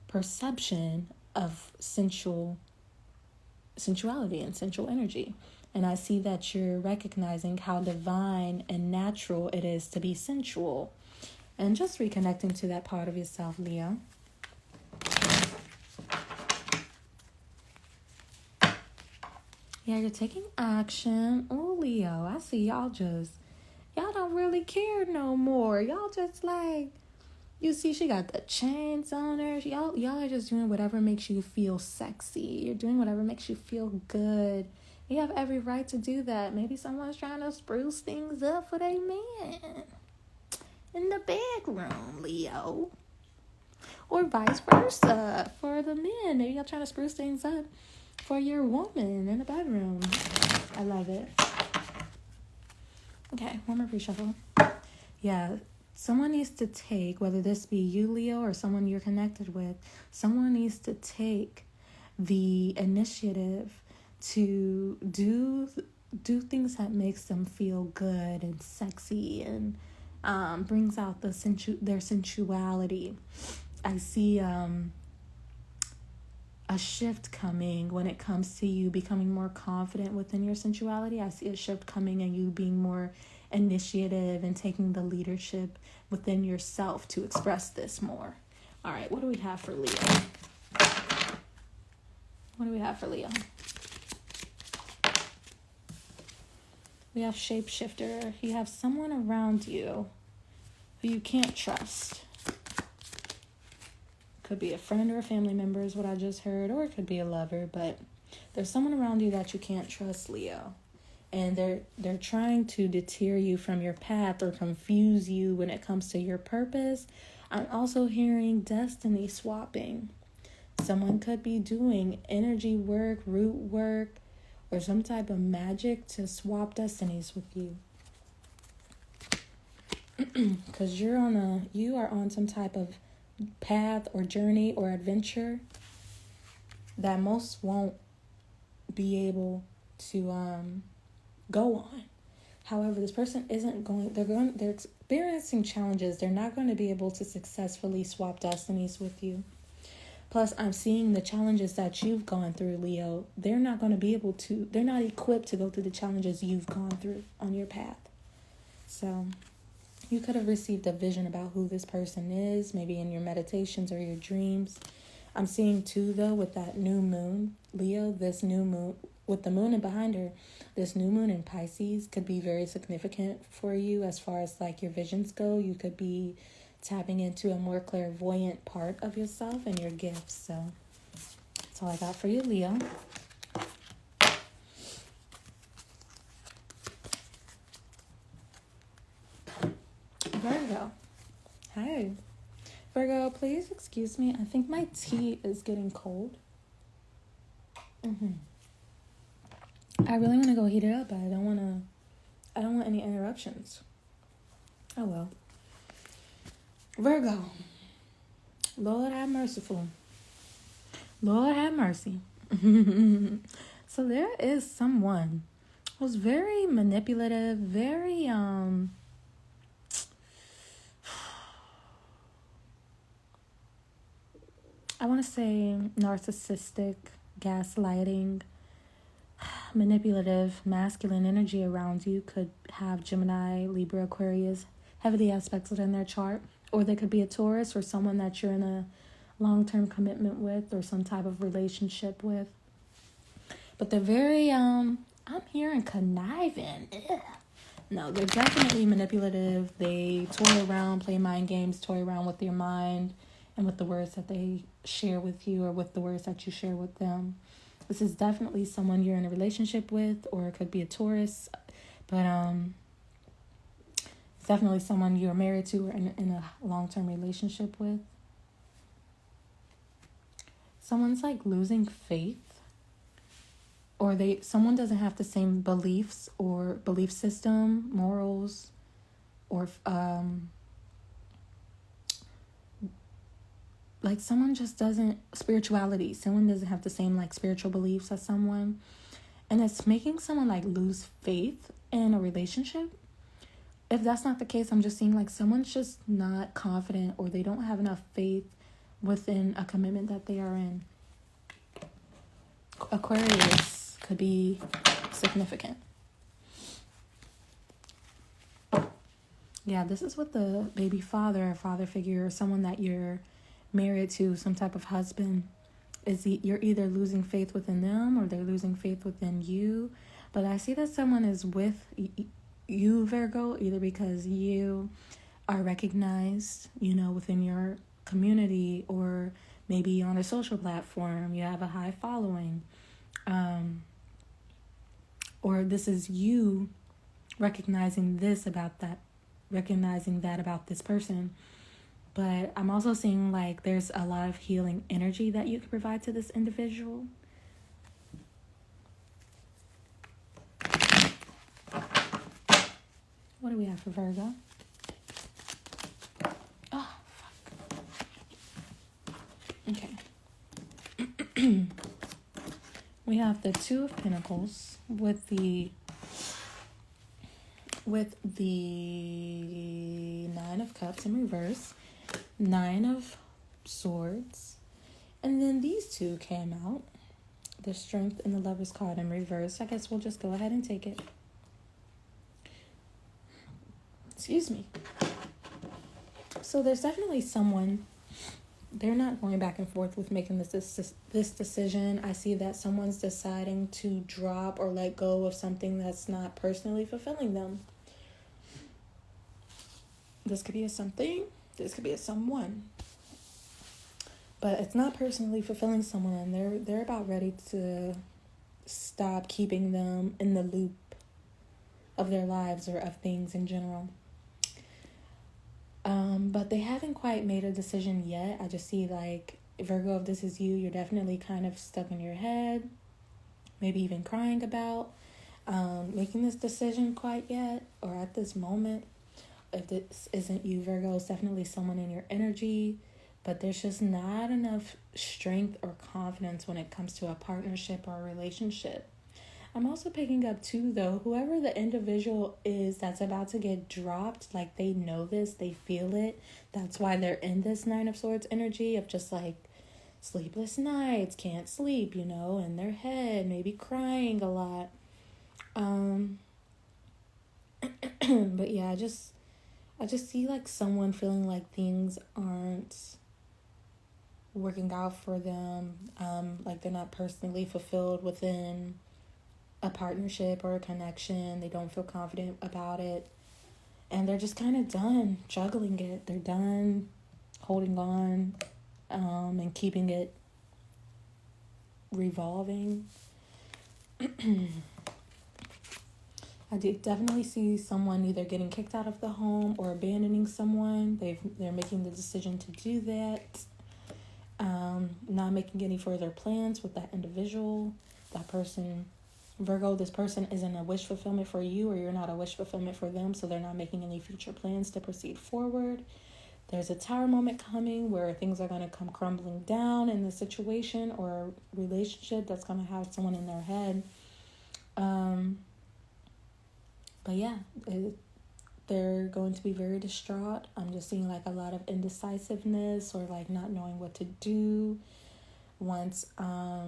perception of sensuality and sensual energy. And I see that you're recognizing how divine and natural it is to be sensual. And just reconnecting to that part of yourself, Leo. Yeah, you're taking action. Oh, Leo, I see y'all don't really care no more. Y'all just like, you see she got the chains on her. Y'all are just doing whatever makes you feel sexy. You're doing whatever makes you feel good. You have every right to do that. Maybe someone's trying to spruce things up for their man in the bedroom, Leo. Or vice versa for the men. Maybe y'all trying to spruce things up for your woman in the bedroom. I love it. Okay, one more pre-shuffle. Yeah, someone needs to take, whether this be you, Leo, or someone you're connected with, someone needs to take the initiative to do things that makes them feel good and sexy and brings out their sensuality. I see a shift coming when it comes to you becoming more confident within your sensuality. I see a shift coming and you being more initiative and taking the leadership within yourself to express this more. All right, what do we have for Leo? What do we have for Leo? We have shapeshifter. You have someone around you who you can't trust. Could be a friend or a family member is what I just heard, or it could be a lover, but there's someone around you that you can't trust, Leo. And they're trying to deter you from your path or confuse you when it comes to your purpose. I'm also hearing destiny swapping. Someone could be doing energy work, root work, or some type of magic to swap destinies with you. Because you are on some type of path or journey or adventure that most won't be able to go on. However, this person they're experiencing challenges. They're not going to be able to successfully swap destinies with you. Plus, I'm seeing the challenges that you've gone through, Leo. They're not equipped to go through the challenges you've gone through on your path. So you could have received a vision about who this person is, maybe in your meditations or your dreams. I'm seeing too, though, with that new moon, Leo, this new moon, with the moon and behind her, this new moon in Pisces could be very significant for you as far as like your visions go. You could be tapping into a more clairvoyant part of yourself and your gifts. So that's all I got for you, Leo. Virgo. Hi. Virgo, please excuse me. I think my tea is getting cold. I really want to go heat it up, but I don't want any interruptions. Oh well. Virgo. Lord have merciful. Lord have mercy. So there is someone who's very manipulative, very I want to say narcissistic, gaslighting, manipulative, masculine energy around you. Could have Gemini, Libra, Aquarius, heavily aspected in their chart. Or they could be a Taurus or someone that you're in a long-term commitment with or some type of relationship with. But they're very, I'm hearing conniving. Ugh. No, they're definitely manipulative. They toy around, play mind games, toy around with your mind and with the words that they share with you or with the words that you share with them. This is definitely someone you're in a relationship with, or it could be a Taurus. But definitely someone you're married to or in a long-term relationship with. Someone's like losing faith, or someone doesn't have the same beliefs or belief system, morals, or like someone just doesn't, spirituality, someone doesn't have the same like spiritual beliefs as someone, and it's making someone like lose faith in a relationship. If that's not the case, I'm just seeing like someone's just not confident, or they don't have enough faith within a commitment that they are in. Aquarius could be significant. Yeah, this is with the baby father, father figure, or someone that you're married to, some type of husband. You're either losing faith within them or they're losing faith within you. But I see that someone is with you, Virgo, either because you are recognized, within your community, or maybe on a social platform, you have a high following. Or this is you recognizing that about this person. But I'm also seeing like there's a lot of healing energy that you can provide to this individual. What do we have for Virgo? Oh, fuck. Okay. We have the Two of Pentacles with the Nine of Cups in reverse, Nine of Swords, and then these two came out, the Strength and the Lovers card in reverse. I guess we'll just go ahead and take it. Excuse me. So there's definitely someone, they're not going back and forth with making this decision. I see that someone's deciding to drop or let go of something that's not personally fulfilling them. This could be a something, this could be a someone. But it's not personally fulfilling someone, and they're about ready to stop keeping them in the loop of their lives or of things in general. But they haven't quite made a decision yet. I just see like, Virgo, if this is you, you're definitely kind of stuck in your head, maybe even crying about making this decision quite yet, or at this moment. If this isn't you, Virgo, it's definitely someone in your energy, but there's just not enough strength or confidence when it comes to a partnership or a relationship. I'm also picking up too, though, whoever the individual is that's about to get dropped, like they know this, they feel it. That's why they're in this Nine of Swords energy of just like sleepless nights, can't sleep, in their head, maybe crying a lot. But yeah, I just see like someone feeling like things aren't working out for them, like they're not personally fulfilled within a partnership or a connection. They don't feel confident about it, and they're just kind of done juggling it. They're done holding on and keeping it revolving. I definitely see someone either getting kicked out of the home or abandoning someone. They're making the decision to do that. Not making any further plans with that individual. That person, Virgo, this person isn't a wish fulfillment for you, or you're not a wish fulfillment for them, so they're not making any future plans to proceed forward. There's a Tower moment coming where things are going to come crumbling down in the situation or relationship that's going to have someone in their head. But yeah, they're going to be very distraught. I'm just seeing like a lot of indecisiveness or like not knowing what to do once a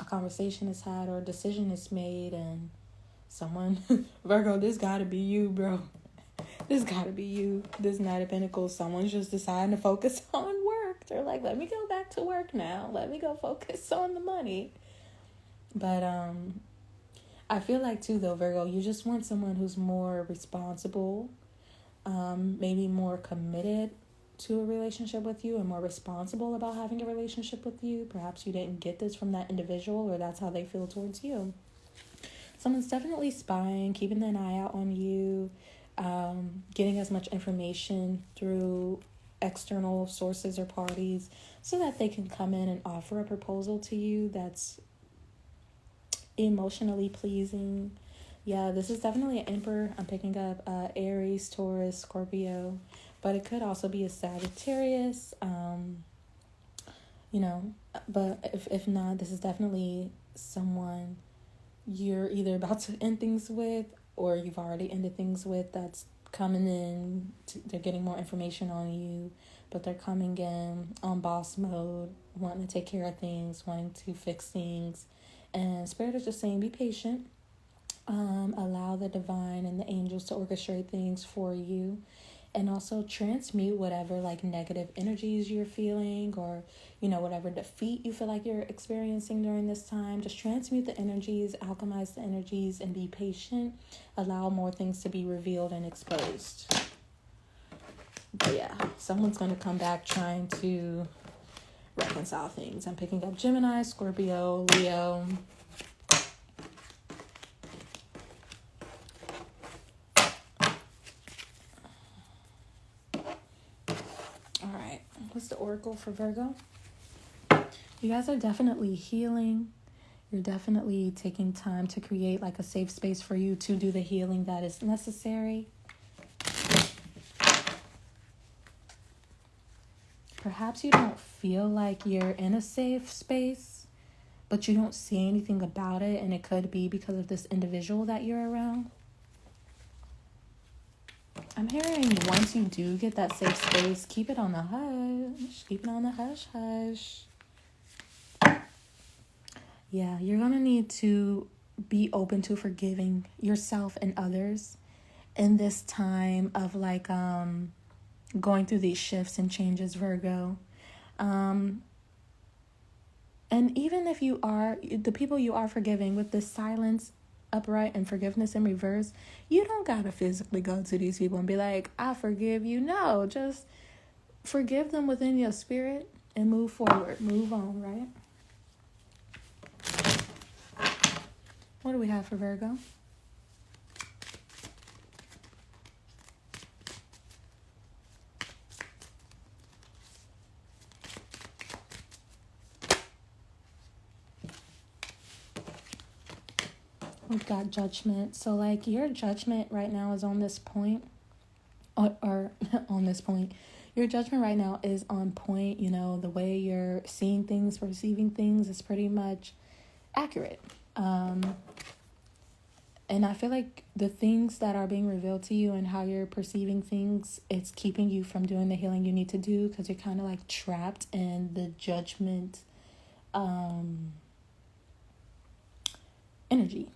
conversation is had or a decision is made, and someone, Virgo, this gotta be you, bro. This gotta be you. This Knight of Pentacles, someone's just deciding to focus on work. They're like, let me go back to work now. Let me go focus on the money. But I feel like too, though, Virgo, you just want someone who's more responsible, maybe more committed to a relationship with you and more responsible about having a relationship with you. Perhaps you didn't get this from that individual, or that's how they feel towards you. Someone's definitely spying, keeping an eye out on you, getting as much information through external sources or parties so that they can come in and offer a proposal to you that's emotionally pleasing. Yeah, this is definitely an Emperor. I'm picking up Aries, Taurus, Scorpio, but it could also be a Sagittarius. But if not, this is definitely someone you're either about to end things with or you've already ended things with that's coming in. They're getting more information on you, but they're coming in on boss mode, wanting to take care of things, wanting to fix things. And Spirit is just saying, be patient. Allow the divine and the angels to orchestrate things for you. And also transmute whatever like negative energies you're feeling, or whatever defeat you feel like you're experiencing during this time. Just transmute the energies, alchemize the energies, and be patient. Allow more things to be revealed and exposed. But yeah, someone's going to come back trying to reconcile things. I'm picking up Gemini, Scorpio, Leo. What's the oracle for Virgo? You guys are definitely healing. You're definitely taking time to create like a safe space for you to do the healing that is necessary. Perhaps you don't feel like you're in a safe space, but you don't see anything about it, and it could be because of this individual that you're around. I'm hearing once you do get that safe space, keep it on the hush. Keep it on the hush, hush. Yeah, you're going to need to be open to forgiving yourself and others in this time of like going through these shifts and changes, Virgo. And even if you are, the people you are forgiving with this silence upright and forgiveness in reverse, you don't gotta physically go to these people and be like, I forgive you. No, just forgive them within your spirit and move forward, move on, right? What do we have for Virgo? We've got Judgment. So like your judgment right now is on this point, or on this point. Your judgment right now is on point. The way you're seeing things, perceiving things is pretty much accurate. And I feel like the things that are being revealed to you and how you're perceiving things, it's keeping you from doing the healing you need to do because you're kind of like trapped in the judgment energy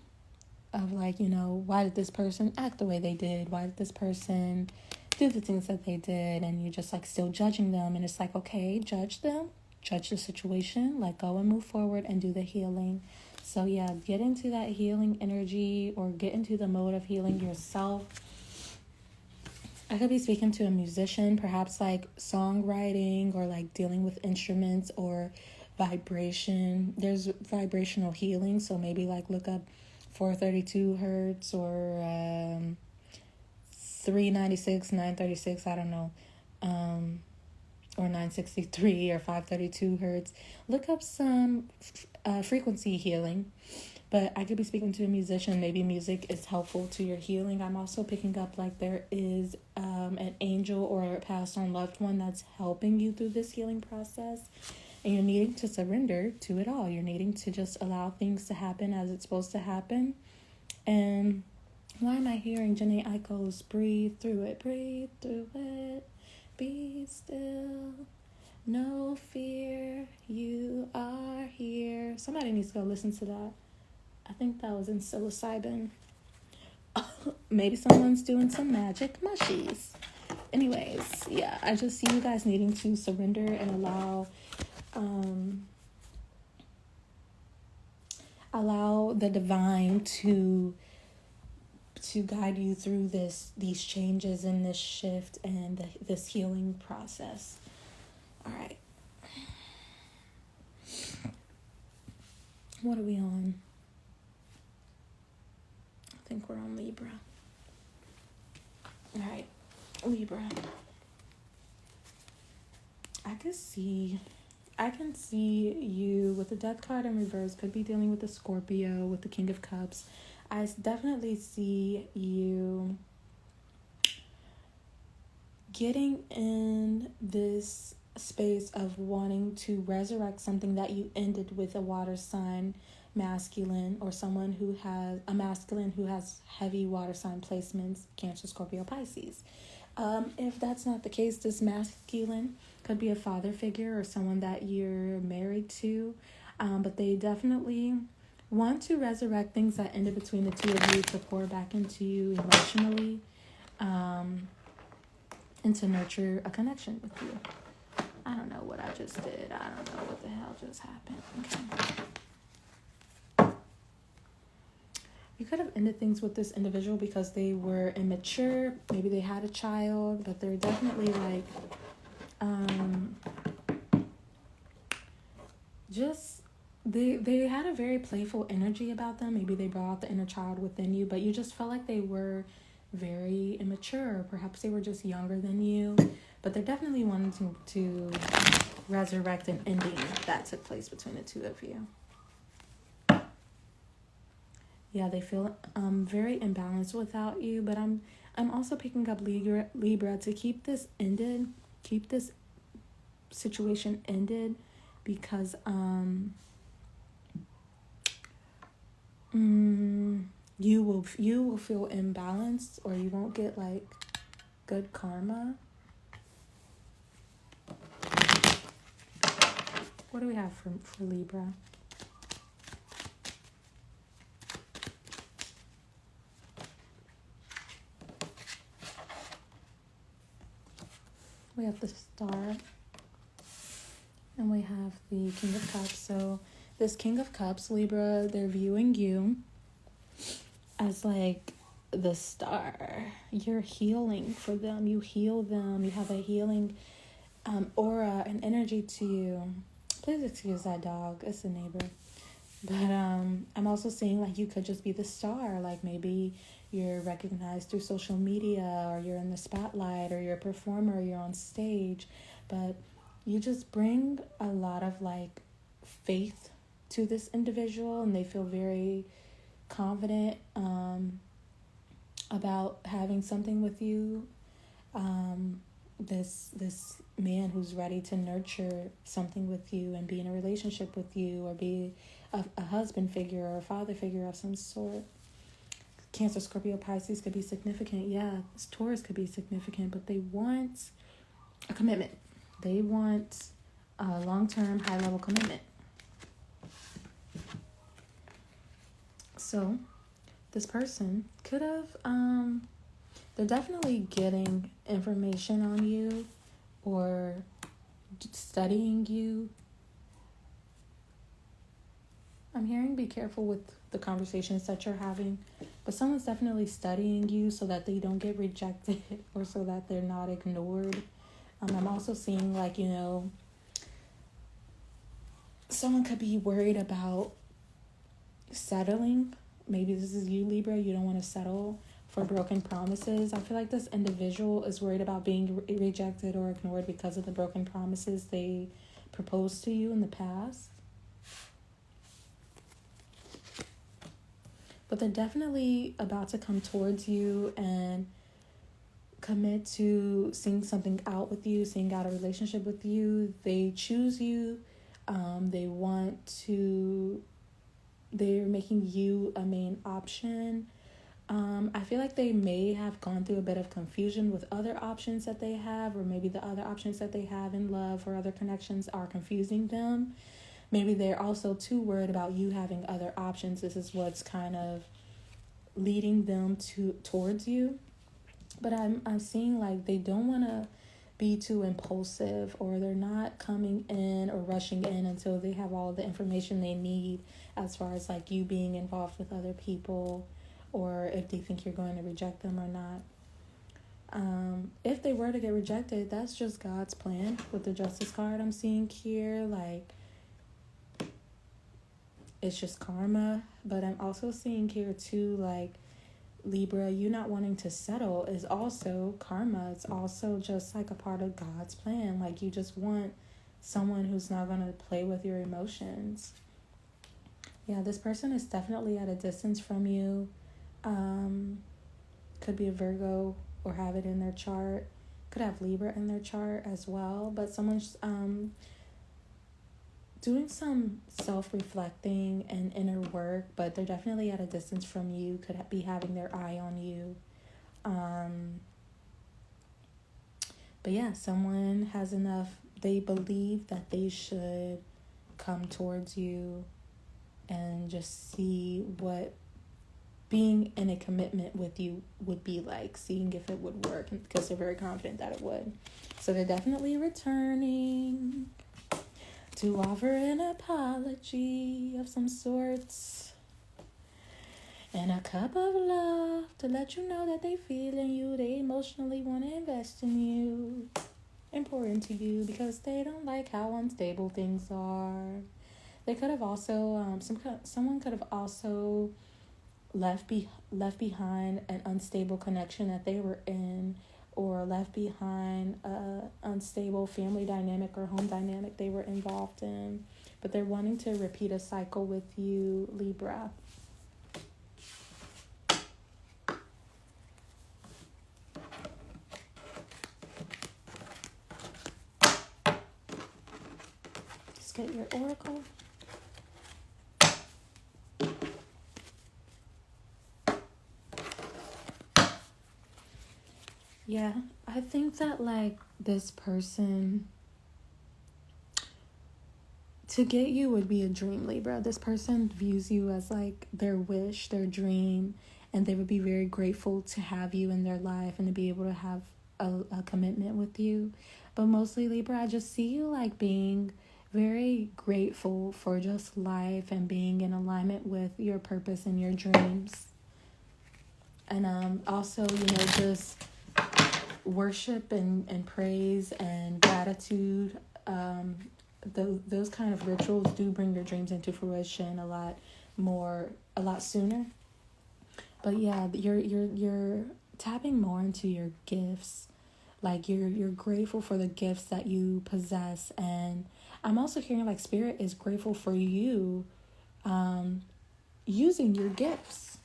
of like, why did this person act the way they did? Why did this person do the things that they did? And you're just like still judging them. And it's like, okay, judge them, judge the situation, let go and move forward and do the healing. So yeah, get into that healing energy or get into the mode of healing yourself. I could be speaking to a musician, perhaps like songwriting or like dealing with instruments or vibration. There's vibrational healing. So maybe like look up 432 hertz or 396, 936, I don't know, or 963 or 532 hertz. Look up some frequency healing. But I could be speaking to a musician. Maybe music is helpful to your healing. I'm also picking up like there is an angel or a passed on loved one that's helping you through this healing process. And you're needing to surrender to it all. You're needing to just allow things to happen as it's supposed to happen. And why am I hearing Janae Aiko's breathe through it, be still, no fear, you are here. Somebody needs to go listen to that. I think that was in psilocybin. Maybe someone's doing some magic mushies. Anyways, yeah, I just see you guys needing to surrender and allow the divine to guide you through these changes and this shift and this healing process. All right. What are we on? think we're on Libra. All right, Libra. I can see you with the Death card in reverse. Could be dealing with the Scorpio, with the King of Cups. I definitely see you getting in this space of wanting to resurrect something that you ended with a water sign masculine, or someone who has a masculine who has heavy water sign placements, Cancer, Scorpio, Pisces. If that's not the case, this masculine could be a father figure or someone that you're married to, but they definitely want to resurrect things that ended between the two of you, to pour back into you emotionally, and to nurture a connection with you. I don't know what I just did. I don't know what the hell just happened. Okay. You could have ended things with this individual because they were immature. Maybe they had a child, but they're definitely like, they had a very playful energy about them. Maybe they brought out the inner child within you, but you just felt like they were very immature. Perhaps they were just younger than you, but they're definitely wanting to resurrect an ending that took place between the two of you. Yeah, they feel very imbalanced without you, but I'm also picking up Libra to keep this ended, keep this situation ended, because you will feel imbalanced, or you won't get like good karma. What do we have for Libra? We have the Star, and we have the King of Cups. So this King of Cups, Libra, they're viewing you as like the star. You're healing for them. You heal them. You have a healing aura and energy to you. Please excuse that dog. It's a neighbor. But I'm also seeing like you could just be the star. Like maybe you're recognized through social media, or you're in the spotlight, or you're a performer, or you're on stage. But you just bring a lot of like faith to this individual, and they feel very confident about having something with you. This man who's ready to nurture something with you and be in a relationship with you, or be a husband figure or a father figure of some sort. Cancer, Scorpio, Pisces could be significant. Yeah, Taurus could be significant, but they want a commitment. They want a long-term, high-level commitment. So this person could have, they're definitely getting information on you or studying you. I'm hearing be careful with the conversations that you're having, but someone's definitely studying you so that they don't get rejected or so that they're not ignored. I'm also seeing like, someone could be worried about settling. Maybe this is you, Libra. You don't want to settle for broken promises. I feel like this individual is worried about being rejected or ignored because of the broken promises they proposed to you in the past. But they're definitely about to come towards you and commit to seeing something out with you, seeing out a relationship with you. They choose you. They're making you a main option. I feel like they may have gone through a bit of confusion with other options that they have, or maybe the other options that they have in love or other connections are confusing them. Maybe they're also too worried about you having other options. This is what's kind of leading them towards you. But I'm seeing like they don't want to be too impulsive, or they're not coming in or rushing in until they have all the information they need as far as like you being involved with other people, or if they think you're going to reject them or not. If they were to get rejected, that's just God's plan with the Justice card I'm seeing here. Like, it's just karma. But I'm also seeing here too, like, Libra, you not wanting to settle is also karma. It's also just like a part of God's plan. Like, you just want someone who's not going to play with your emotions. Yeah, this person is definitely at a distance from you. Could be a Virgo or have it in their chart. Could have Libra in their chart as well. But someone's doing some self-reflecting and inner work, but they're definitely at a distance from you. Could be having their eye on you. But yeah, someone has enough. They believe that they should come towards you and just see what being in a commitment with you would be like, seeing if it would work, because they're very confident that it would. So they're definitely returning to offer an apology of some sorts and a cup of love to let you know that they feel in you, they emotionally want to invest in you and pour into you because they don't like how unstable things are. They could have also someone could have also left behind an unstable connection that they were in, or left behind a unstable family dynamic or home dynamic they were involved in. But they're wanting to repeat a cycle with you, Libra. Just get your oracle. Yeah, I think that, like, this person, to get you would be a dream, Libra. This person views you as, like, their wish, their dream, and they would be very grateful to have you in their life and to be able to have a commitment with you. But mostly, Libra, I just see you, like, being very grateful for just life and being in alignment with your purpose and your dreams. And also, just worship and praise and gratitude, those kind of rituals do bring your dreams into fruition a lot sooner. But yeah, you're tapping more into your gifts. Like, you're grateful for the gifts that you possess. And I'm also hearing, like, Spirit is grateful for you using your gifts.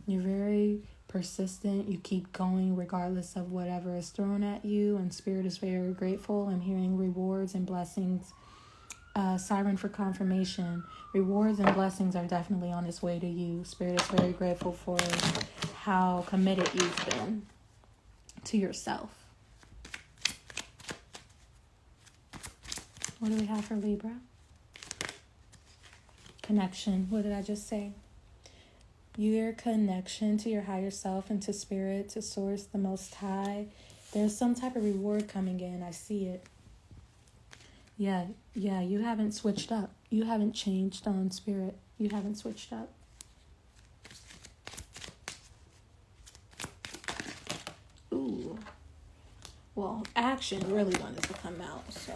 You're very persistent. You keep going regardless of whatever is thrown at you. And Spirit is very grateful. I'm hearing rewards and blessings. Siren for confirmation. Rewards and blessings are definitely on its way to you. Spirit is very grateful for how committed you've been to yourself. What do we have for Libra? Connection. What did I just say? Your connection to your higher self and to Spirit, to Source, the Most High. There's some type of reward coming in. I see it. Yeah, you haven't switched up. You haven't changed on, Spirit. You haven't switched up. Ooh. Well, action really wanted to come out, so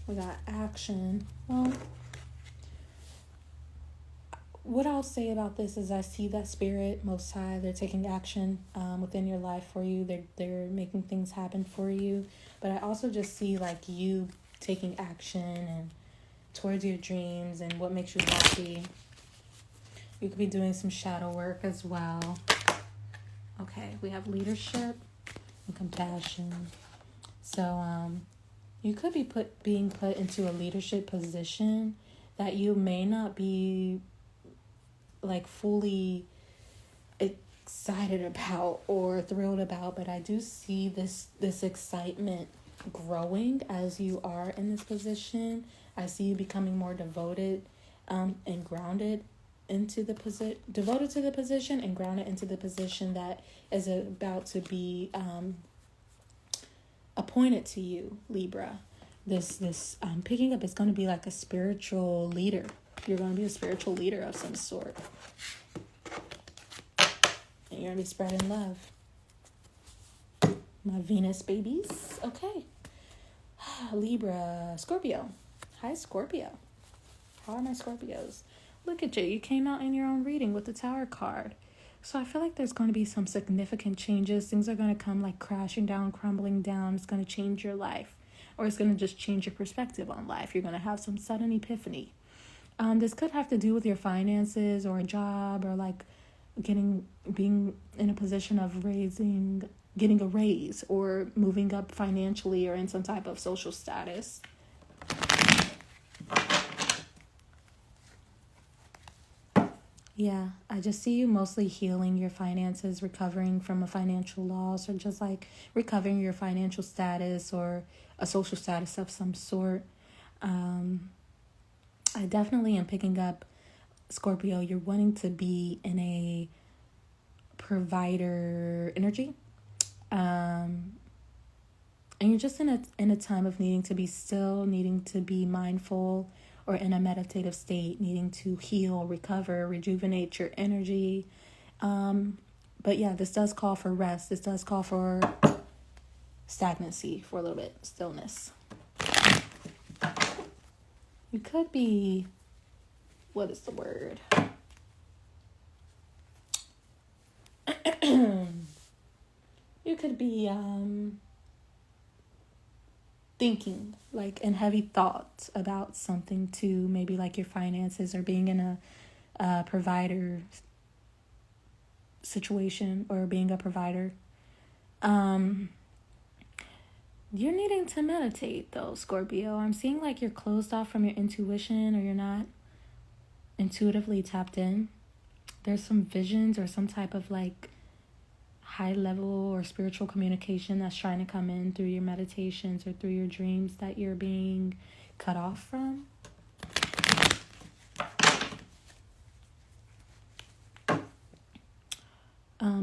we got action. Well, what I'll say about this is I see that Spirit, Most High, they're taking action within your life for you. They're making things happen for you. But I also just see, like, you taking action and towards your dreams and what makes you happy. You could be doing some shadow work as well. Okay, we have leadership and compassion. So you could be being put into a leadership position that you may not be, like, fully excited about or thrilled about, but I do see this excitement growing as you are in this position. I see you becoming more devoted and grounded into the devoted to the position and grounded into the position that is about to be appointed to you, Libra. This picking up is going to be like a spiritual leader. You're going to be a spiritual leader of some sort. And you're going to be spreading love. My Venus babies. Okay. Libra, Scorpio. Hi, Scorpio. How are my Scorpios? Look at you. You came out in your own reading with the Tower card. So I feel like there's going to be some significant changes. Things are going to come like crashing down, crumbling down. It's going to change your life. Or it's going to just change your perspective on life. You're going to have some sudden epiphany. This could have to do with your finances or a job, or like being in a position of getting a raise, or moving up financially, or in some type of social status. Yeah, I just see you mostly healing your finances, recovering from a financial loss, or just like recovering your financial status or a social status of some sort. I definitely am picking up, Scorpio, you're wanting to be in a provider energy. And you're just in a time of needing to be still, needing to be mindful, or in a meditative state, needing to heal, recover, rejuvenate your energy. But yeah, this does call for rest. This does call for stagnancy for a little bit, stillness. You could be, what is the word? You could be thinking like in heavy thoughts about something too, maybe like your finances, or being in a provider situation, or being a provider. You're needing to meditate though, Scorpio. I'm seeing like you're closed off from your intuition, or you're not intuitively tapped in. There's some visions or some type of like high level or spiritual communication that's trying to come in through your meditations or through your dreams that you're being cut off from.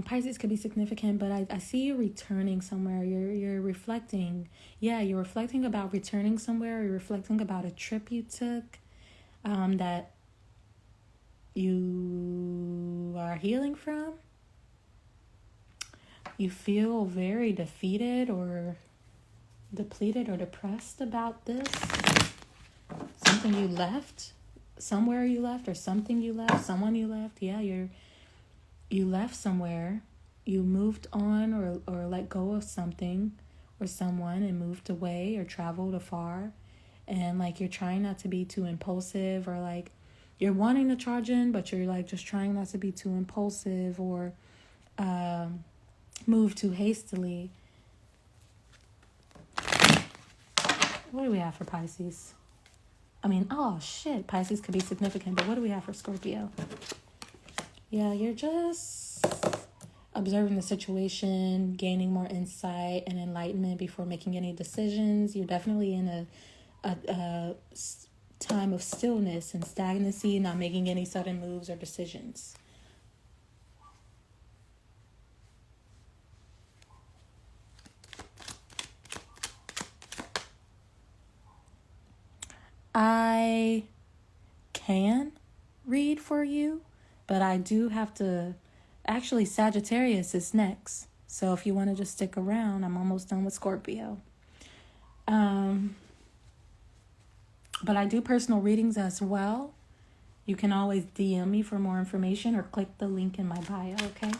Pisces could be significant, but I see you returning somewhere. You're reflecting. Yeah, you're reflecting about returning somewhere. You're reflecting about a trip you took that you are healing from. You feel very defeated or depleted or depressed about this. Something you left, somewhere you left, or something you left, someone you left. Yeah, you left somewhere. You moved on, or let go of something or someone, and moved away or traveled afar. And like you're trying not to be too impulsive, or like you're wanting to charge in, but you're like just trying not to be too impulsive, or move too hastily. What do we have for Pisces? Pisces could be significant, but what do we have for Scorpio? Yeah, you're just observing the situation, gaining more insight and enlightenment before making any decisions. You're definitely in a time of stillness and stagnancy, not making any sudden moves or decisions. I can read for you, but I do have to. Actually, Sagittarius is next. So if you want to just stick around, I'm almost done with Scorpio. But I do personal readings as well. You can always DM me for more information, or click the link in my bio, okay?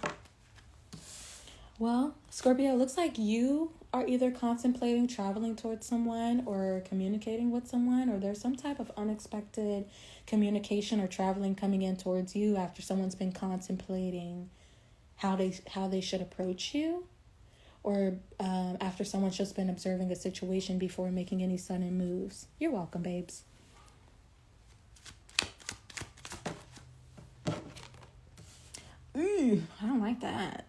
Well, Scorpio, it looks like you are either contemplating traveling towards someone, or communicating with someone, or there's some type of unexpected communication or traveling coming in towards you after someone's been contemplating how they should approach you, or after someone's just been observing a situation before making any sudden moves. You're welcome, babes. I don't like that.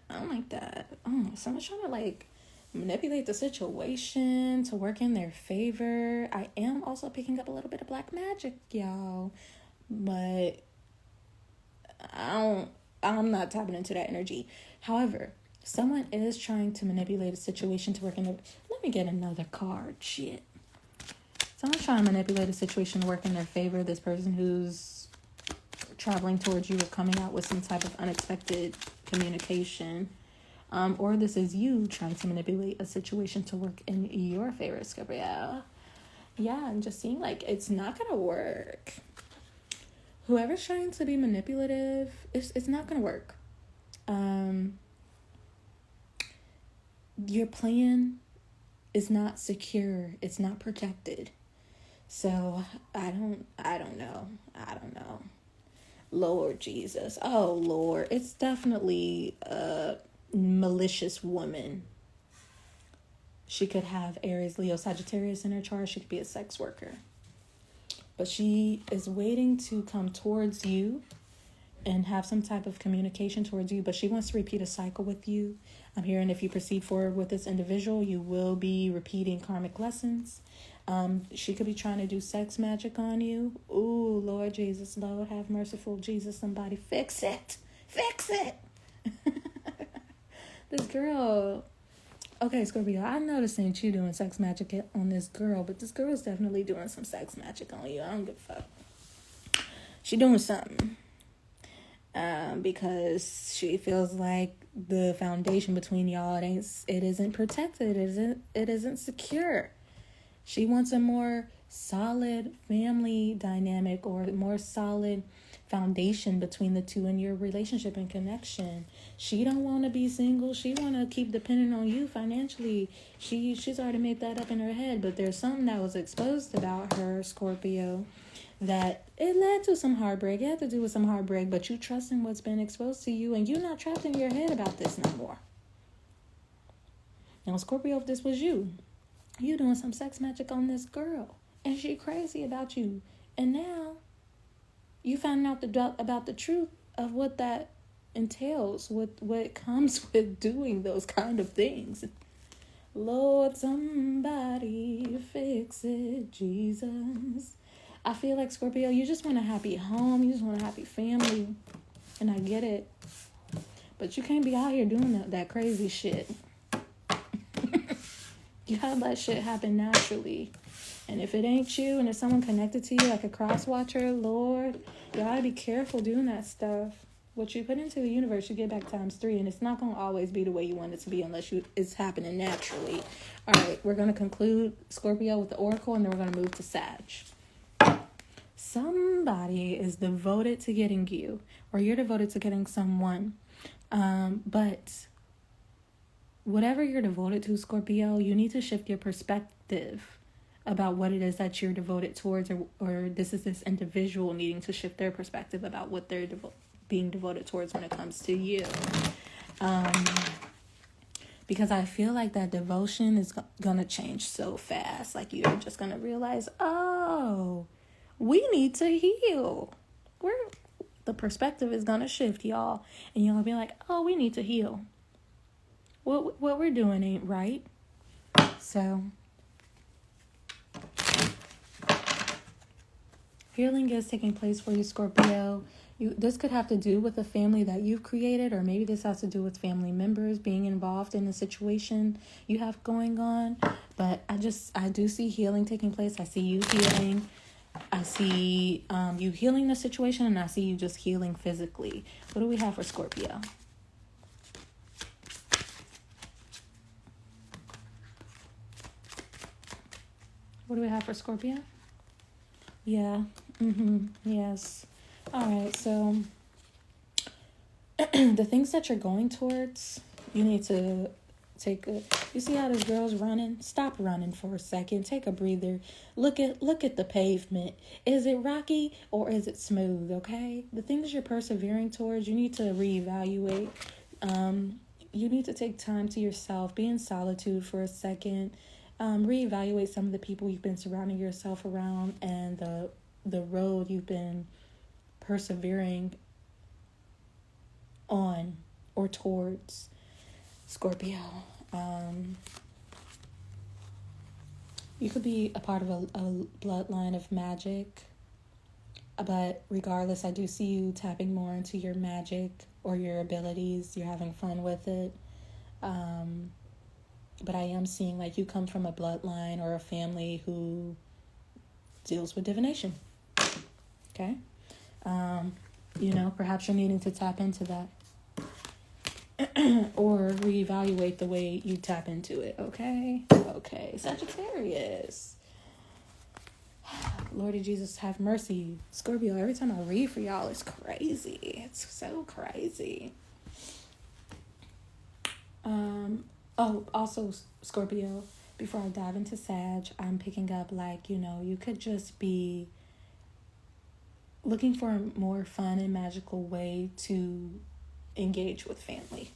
Someone's trying to like manipulate the situation to work in their favor. I am also picking up a little bit of black magic, y'all, but I'm not tapping into that energy. However, someone is trying to manipulate a situation to work in their... Let me get another card. Shit. Someone's trying to manipulate a situation to work in their favor. This person who's traveling towards you or coming out with some type of unexpected communication. Or this is you trying to manipulate a situation to work in your favor, Scorpio. Yeah, I'm just seeing like it's not gonna work. Whoever's trying to be manipulative, it's not gonna work. Your plan is not secure. It's not protected. So I don't know. Lord Jesus. Oh Lord. It's definitely a malicious woman. She could have Aries, Leo, Sagittarius in her chart. She could be a sex worker. But she is waiting to come towards you and have some type of communication towards you. But she wants to repeat a cycle with you. I'm hearing if you proceed forward with this individual, you will be repeating karmic lessons. She could be trying to do sex magic on you. Ooh, Lord Jesus, Lord have merciful Jesus, somebody fix it. Fix it. This girl. Okay, Scorpio, I know this ain't you doing sex magic on this girl, but this girl is definitely doing some sex magic on you. I don't give a fuck. She doing something. Because she feels like the foundation between y'all, it isn't protected. It isn't secure. She wants a more solid family dynamic or more solid foundation between the two in your relationship and connection. She don't want to be single. She want to keep depending on you financially. She's already made that up in her head, but there's something that was exposed about her, Scorpio, that it led to some heartbreak. It had to do with some heartbreak, but you trust in what's been exposed to you, and you're not trapped in your head about this no more. Now, Scorpio, if this was you doing some sex magic on this girl, and she crazy about you, and now you find out about the truth of what that entails, what comes with doing those kind of things. Lord, somebody fix it, Jesus. I feel like, Scorpio, you just want a happy home. You just want a happy family. And I get it. But you can't be out here doing that crazy shit. You have that shit happen naturally. And if it ain't you and it's someone connected to you, like a cross watcher, Lord, you gotta be careful doing that stuff. What you put into the universe, you get back times 3. And it's not going to always be the way you want it to be unless it's happening naturally. All right, we're going to conclude, Scorpio, with the Oracle, and then we're going to move to Sag. Somebody is devoted to getting you, or you're devoted to getting someone. But whatever you're devoted to, Scorpio, you need to shift your perspective about what it is that you're devoted towards, or this individual needing to shift their perspective about what they're being devoted towards when it comes to you. Because I feel like that devotion is gonna change so fast. Like you're just gonna realize, oh, we need to heal. The perspective is gonna shift, y'all, and you're gonna be like, oh, we need to heal. What we're doing ain't right. So healing is taking place for you, Scorpio. This could have to do with a family that you've created, or maybe this has to do with family members being involved in the situation you have going on. But I do see healing taking place. I see you healing. I see you healing the situation, and I see you just healing physically. What do we have for Scorpio? What do we have for Scorpio? Yeah. Yes. All right. So the things that you're going towards, you need to you see how this girl's running? Stop running for a second. Take a breather. Look at the pavement. Is it rocky or is it smooth? Okay. The things you're persevering towards, you need to reevaluate. You need to take time to yourself. Be in solitude for a second. Reevaluate some of the people you've been surrounding yourself around, and the road you've been persevering on or towards, Scorpio. You could be a part of a bloodline of magic, but regardless, I do see you tapping more into your magic or your abilities. You're having fun with it. But I am seeing like you come from a bloodline or a family who deals with divination. Okay? Perhaps you're needing to tap into that. Or reevaluate the way you tap into it. Okay? Okay. Sagittarius. Lordy Jesus, have mercy. Scorpio, every time I read for y'all, it's crazy. It's so crazy. Also, Scorpio, before I dive into Sag, I'm picking up, like, you could just be looking for a more fun and magical way to engage with family.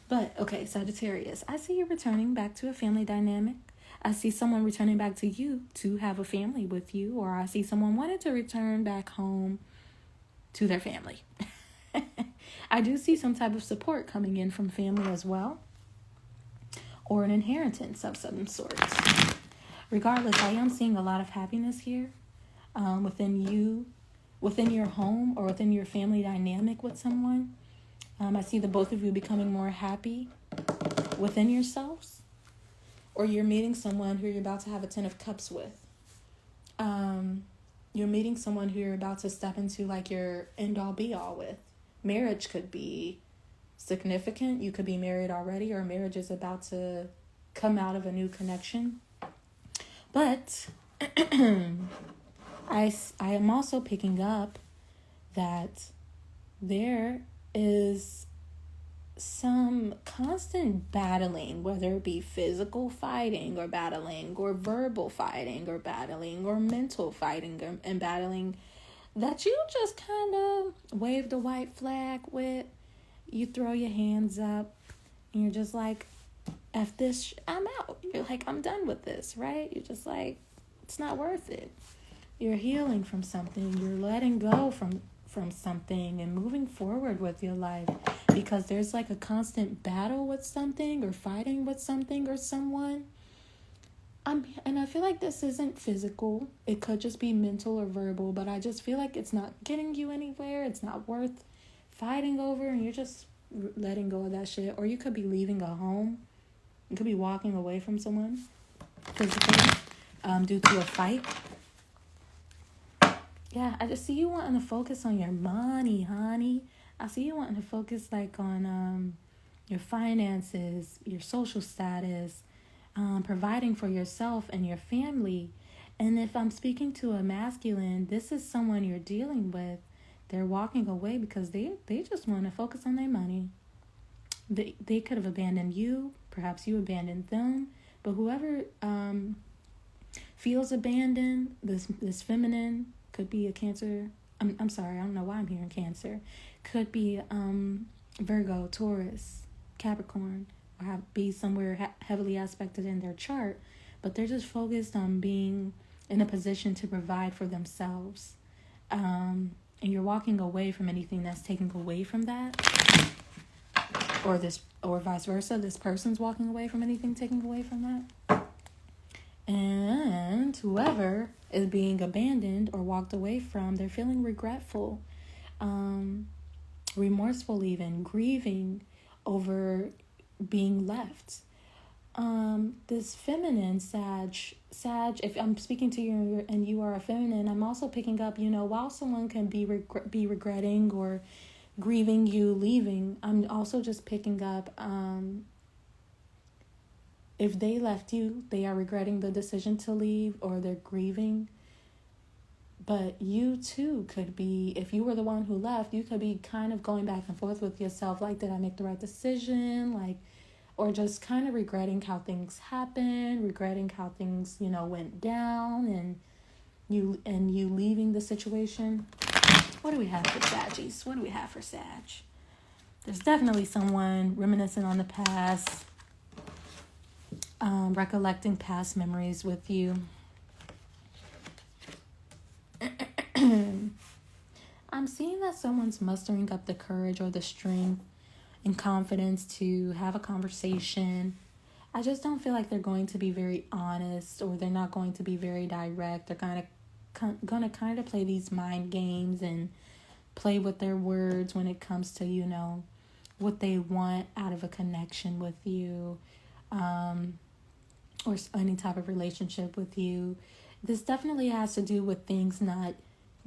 But, okay, Sagittarius, I see you returning back to a family dynamic. I see someone returning back to you to have a family with you, or I see someone wanting to return back home to their family. I do see some type of support coming in from family as well, or an inheritance of some sort. Regardless, I am seeing a lot of happiness here within you, within your home, or within your family dynamic with someone. I see the both of you becoming more happy within yourselves, or you're meeting someone who you're about to have a 10 of Cups with. You're meeting someone who you're about to step into, like, your end-all be-all with. Marriage could be significant. You could be married already, or marriage is about to come out of a new connection. But I am also picking up that there is some constant battling, whether it be physical fighting or battling, or verbal fighting or battling, or mental fighting and battling, that you just kind of wave the white flag with. You throw your hands up and you're just like, F this, I'm out. You're like, I'm done with this, right? You're just like, it's not worth it. You're healing from something. You're letting go from something and moving forward with your life, because there's like a constant battle with something, or fighting with something or someone. And I feel like this isn't physical. It could just be mental or verbal, but I just feel like it's not getting you anywhere. It's not worth fighting over, and you're just letting go of that shit. Or you could be leaving a home. You could be walking away from someone physically due to a fight. Yeah, I just see you wanting to focus on your money, honey. I see you wanting to focus, like, on your finances, your social status, providing for yourself and your family. And if I'm speaking to a masculine, this is someone you're dealing with. They're walking away because they just want to focus on their money. They could have abandoned you. Perhaps you abandoned them. But whoever feels abandoned, this feminine, could be a Cancer. I'm sorry, I don't know why I'm hearing Cancer. Could be Virgo, Taurus, Capricorn, or be somewhere heavily aspected in their chart. But they're just focused on being in a position to provide for themselves. And you're walking away from anything that's taking away from that. Or vice versa. This person's walking away from anything taking away from that. And whoever is being abandoned or walked away from, they're feeling regretful, remorseful, even grieving over being left. This feminine Sag, if I'm speaking to you and you are a feminine, I'm also picking up, while someone can be regretting or grieving you leaving, I'm also just picking up, if they left you, they are regretting the decision to leave, or they're grieving. But you too could be, if you were the one who left, you could be kind of going back and forth with yourself, like, did I make the right decision? Like, or just kind of regretting how things happened, regretting how things, went down, and you leaving the situation. What do we have for Saggies? What do we have for Sag? There's definitely someone reminiscing on the past, recollecting past memories with you. I'm seeing that someone's mustering up the courage or the strength and confidence to have a conversation. I just don't feel like they're going to be very honest, or they're not going to be very direct. They're going to kind of play these mind games and play with their words when it comes to, what they want out of a connection with you, or any type of relationship with you. This definitely has to do with things not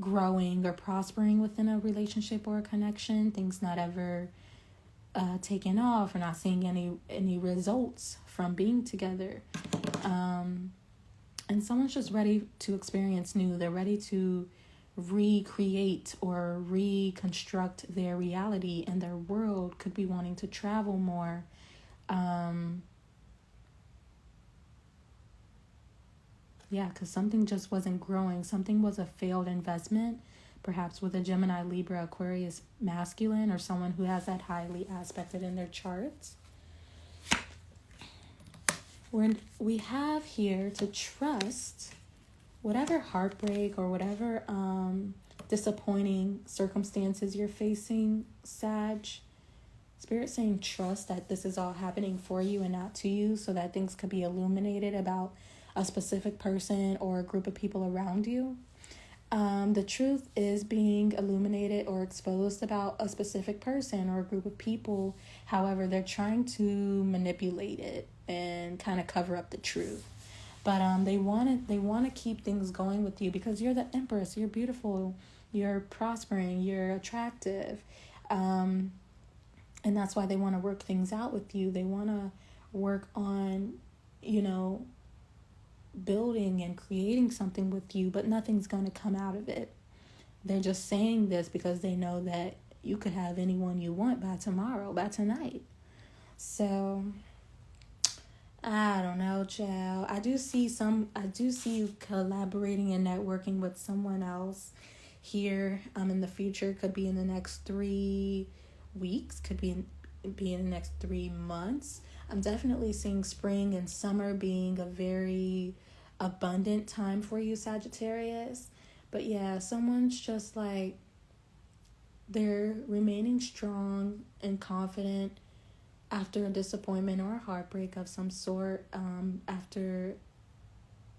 growing or prospering within a relationship or a connection, things not ever taking off, or not seeing any results from being together. And someone's just ready to experience new. They're ready to recreate or reconstruct their reality, and their world could be wanting to travel more. Because something just wasn't growing. Something was a failed investment, perhaps with a Gemini, Libra, Aquarius masculine, or someone who has that highly aspected in their charts. We have here to trust whatever heartbreak or whatever disappointing circumstances you're facing, Sag. Spirit saying trust that this is all happening for you and not to you, so that things could be illuminated about a specific person or a group of people around you. The truth is being illuminated or exposed about a specific person or a group of people. However, they're trying to manipulate it and kind of cover up the truth. But they want to keep things going with you because you're the Empress. You're beautiful. You're prospering. You're attractive. And that's why they want to work things out with you. They want to work on, building and creating something with you, but nothing's going to come out of it. They're just saying this because they know that you could have anyone you want by tomorrow, by tonight. So I don't know, child. I do see you collaborating and networking with someone else here in the future. Could be in the next 3 weeks, could be in the next 3 months. I'm definitely seeing spring and summer being a very abundant time for you, Sagittarius. But yeah, someone's just like, they're remaining strong and confident after a disappointment or a heartbreak of some sort, after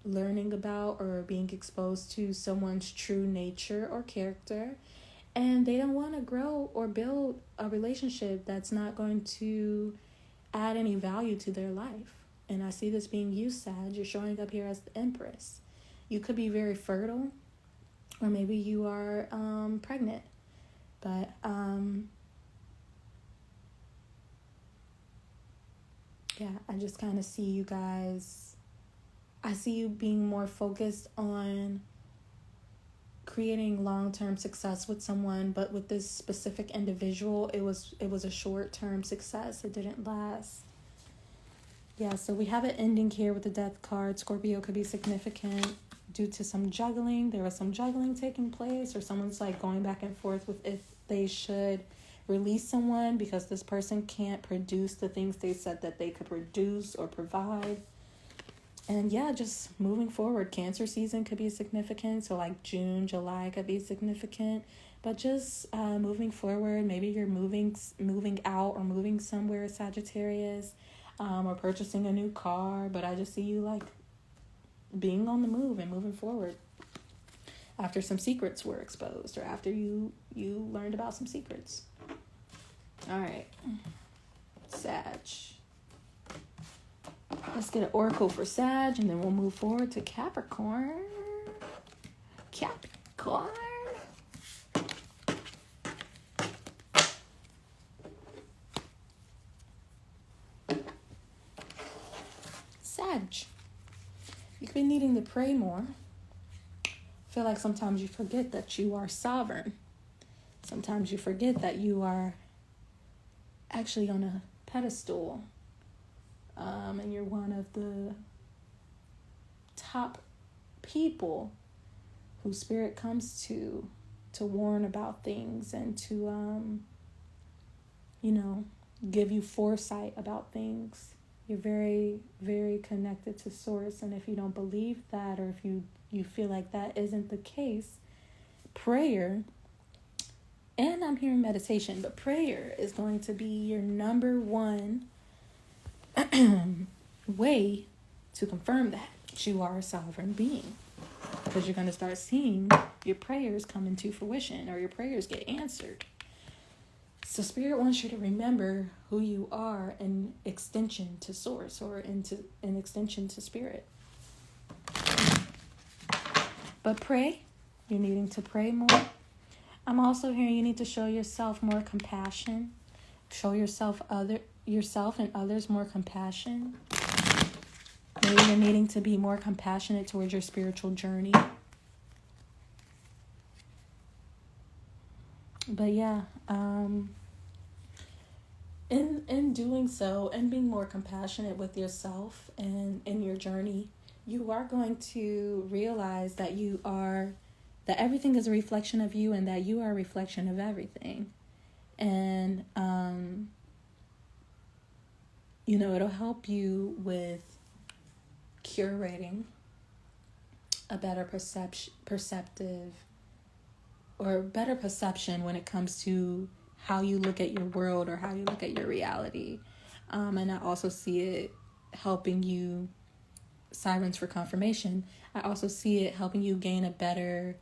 learning about or being exposed to someone's true nature or character. And they don't want to grow or build a relationship that's not going to add any value to their life. And I see this being you, Sag. You're showing up here as the Empress. You could be very fertile, or maybe you are pregnant. But I just kind of see you guys. I see you being more focused on creating long-term success with someone, but with this specific individual, it was a short-term success. It didn't last. So we have an ending here with the Death card. Scorpio could be significant due to some juggling. There was some juggling taking place, or someone's like going back and forth with if they should release someone because this person can't produce the things they said that they could produce or provide. And just moving forward. Cancer season could be significant. So like June, July could be significant. But just moving forward. Maybe you're moving out or moving somewhere, Sagittarius. Or purchasing a new car. But I just see you like being on the move and moving forward. After some secrets were exposed. Or after you learned about some secrets. All right. Sag. Let's get an oracle for Sag, and then we'll move forward to Capricorn. Capricorn. Sag. You could be needing to pray more. I feel like sometimes you forget that you are sovereign. Sometimes you forget that you are actually on a pedestal. And you're one of the top people who Spirit comes to warn about things and to, give you foresight about things. You're very, very connected to Source. And if you don't believe that, or if you feel like that isn't the case, prayer, and I'm hearing meditation, but prayer is going to be your number one way to confirm that you are a sovereign being, because you're going to start seeing your prayers come into fruition, or your prayers get answered. So Spirit wants you to remember who you are in extension to Source, or in extension to Spirit. But pray. You're needing to pray more. I'm also hearing you need to show yourself more compassion. Show yourself and others more compassion. Maybe you're needing to be more compassionate towards your spiritual journey. But yeah, in doing so and being more compassionate with yourself and in your journey, you are going to realize that that everything is a reflection of you and that you are a reflection of everything. And, it'll help you with curating a better perception when it comes to how you look at your world or how you look at your reality. And I also see it helping you, sirens for confirmation, I also see it helping you gain a better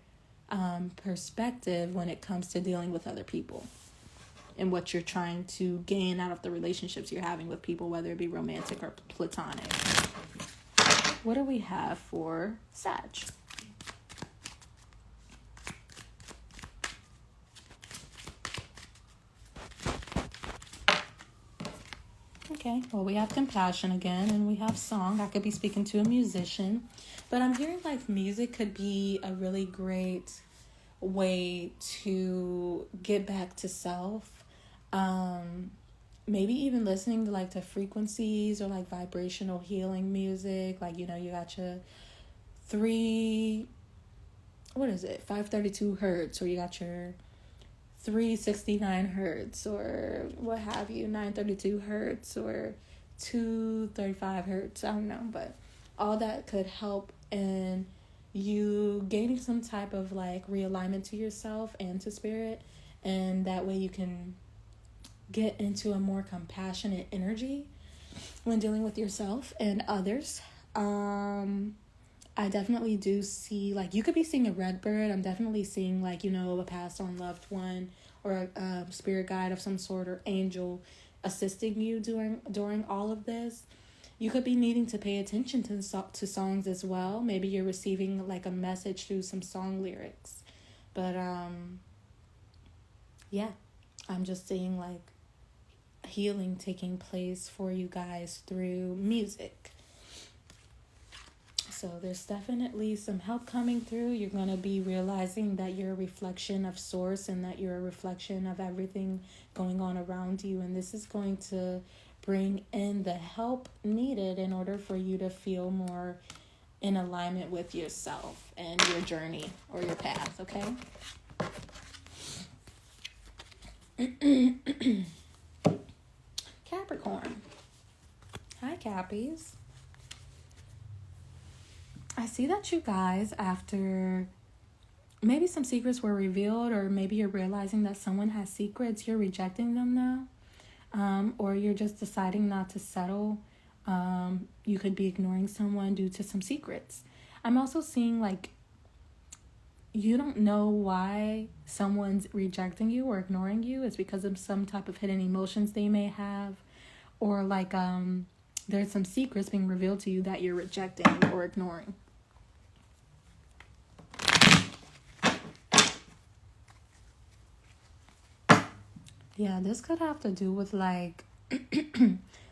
perspective when it comes to dealing with other people and what you're trying to gain out of the relationships you're having with people, whether it be romantic or platonic. What do we have for Sag? Okay, well, we have compassion again, and we have song. I could be speaking to a musician, but I'm hearing like music could be a really great way to get back to self. Maybe even listening to like the frequencies or like vibrational healing music. Like, you got your 532 hertz, or you got your 369 hertz, or what have you, 932 hertz, or 235 hertz. I don't know, but all that could help in you gaining some type of like realignment to yourself and to spirit, and that way you can get into a more compassionate energy when dealing with yourself and others. I definitely do see, like, you could be seeing a red bird. I'm definitely seeing, like, a passed on loved one or a spirit guide of some sort or angel assisting you during all of this. You could be needing to pay attention to songs as well. Maybe you're receiving, like, a message through some song lyrics. But, yeah, I'm just seeing, like, healing taking place for you guys through music. So there's definitely some help coming through. You're going to be realizing that you're a reflection of source and that you're a reflection of everything going on around you. And this is going to bring in the help needed in order for you to feel more in alignment with yourself and your journey or your path, okay? Capricorn. Hi, Cappies. I see that you guys, after maybe some secrets were revealed, or maybe you're realizing that someone has secrets, you're rejecting them now, or you're just deciding not to settle. You could be ignoring someone due to some secrets. I'm also seeing, like, you don't know why someone's rejecting you or ignoring you. It's because of some type of hidden emotions they may have, or like there's some secrets being revealed to you that you're rejecting or ignoring. Yeah, this could have to do with, like,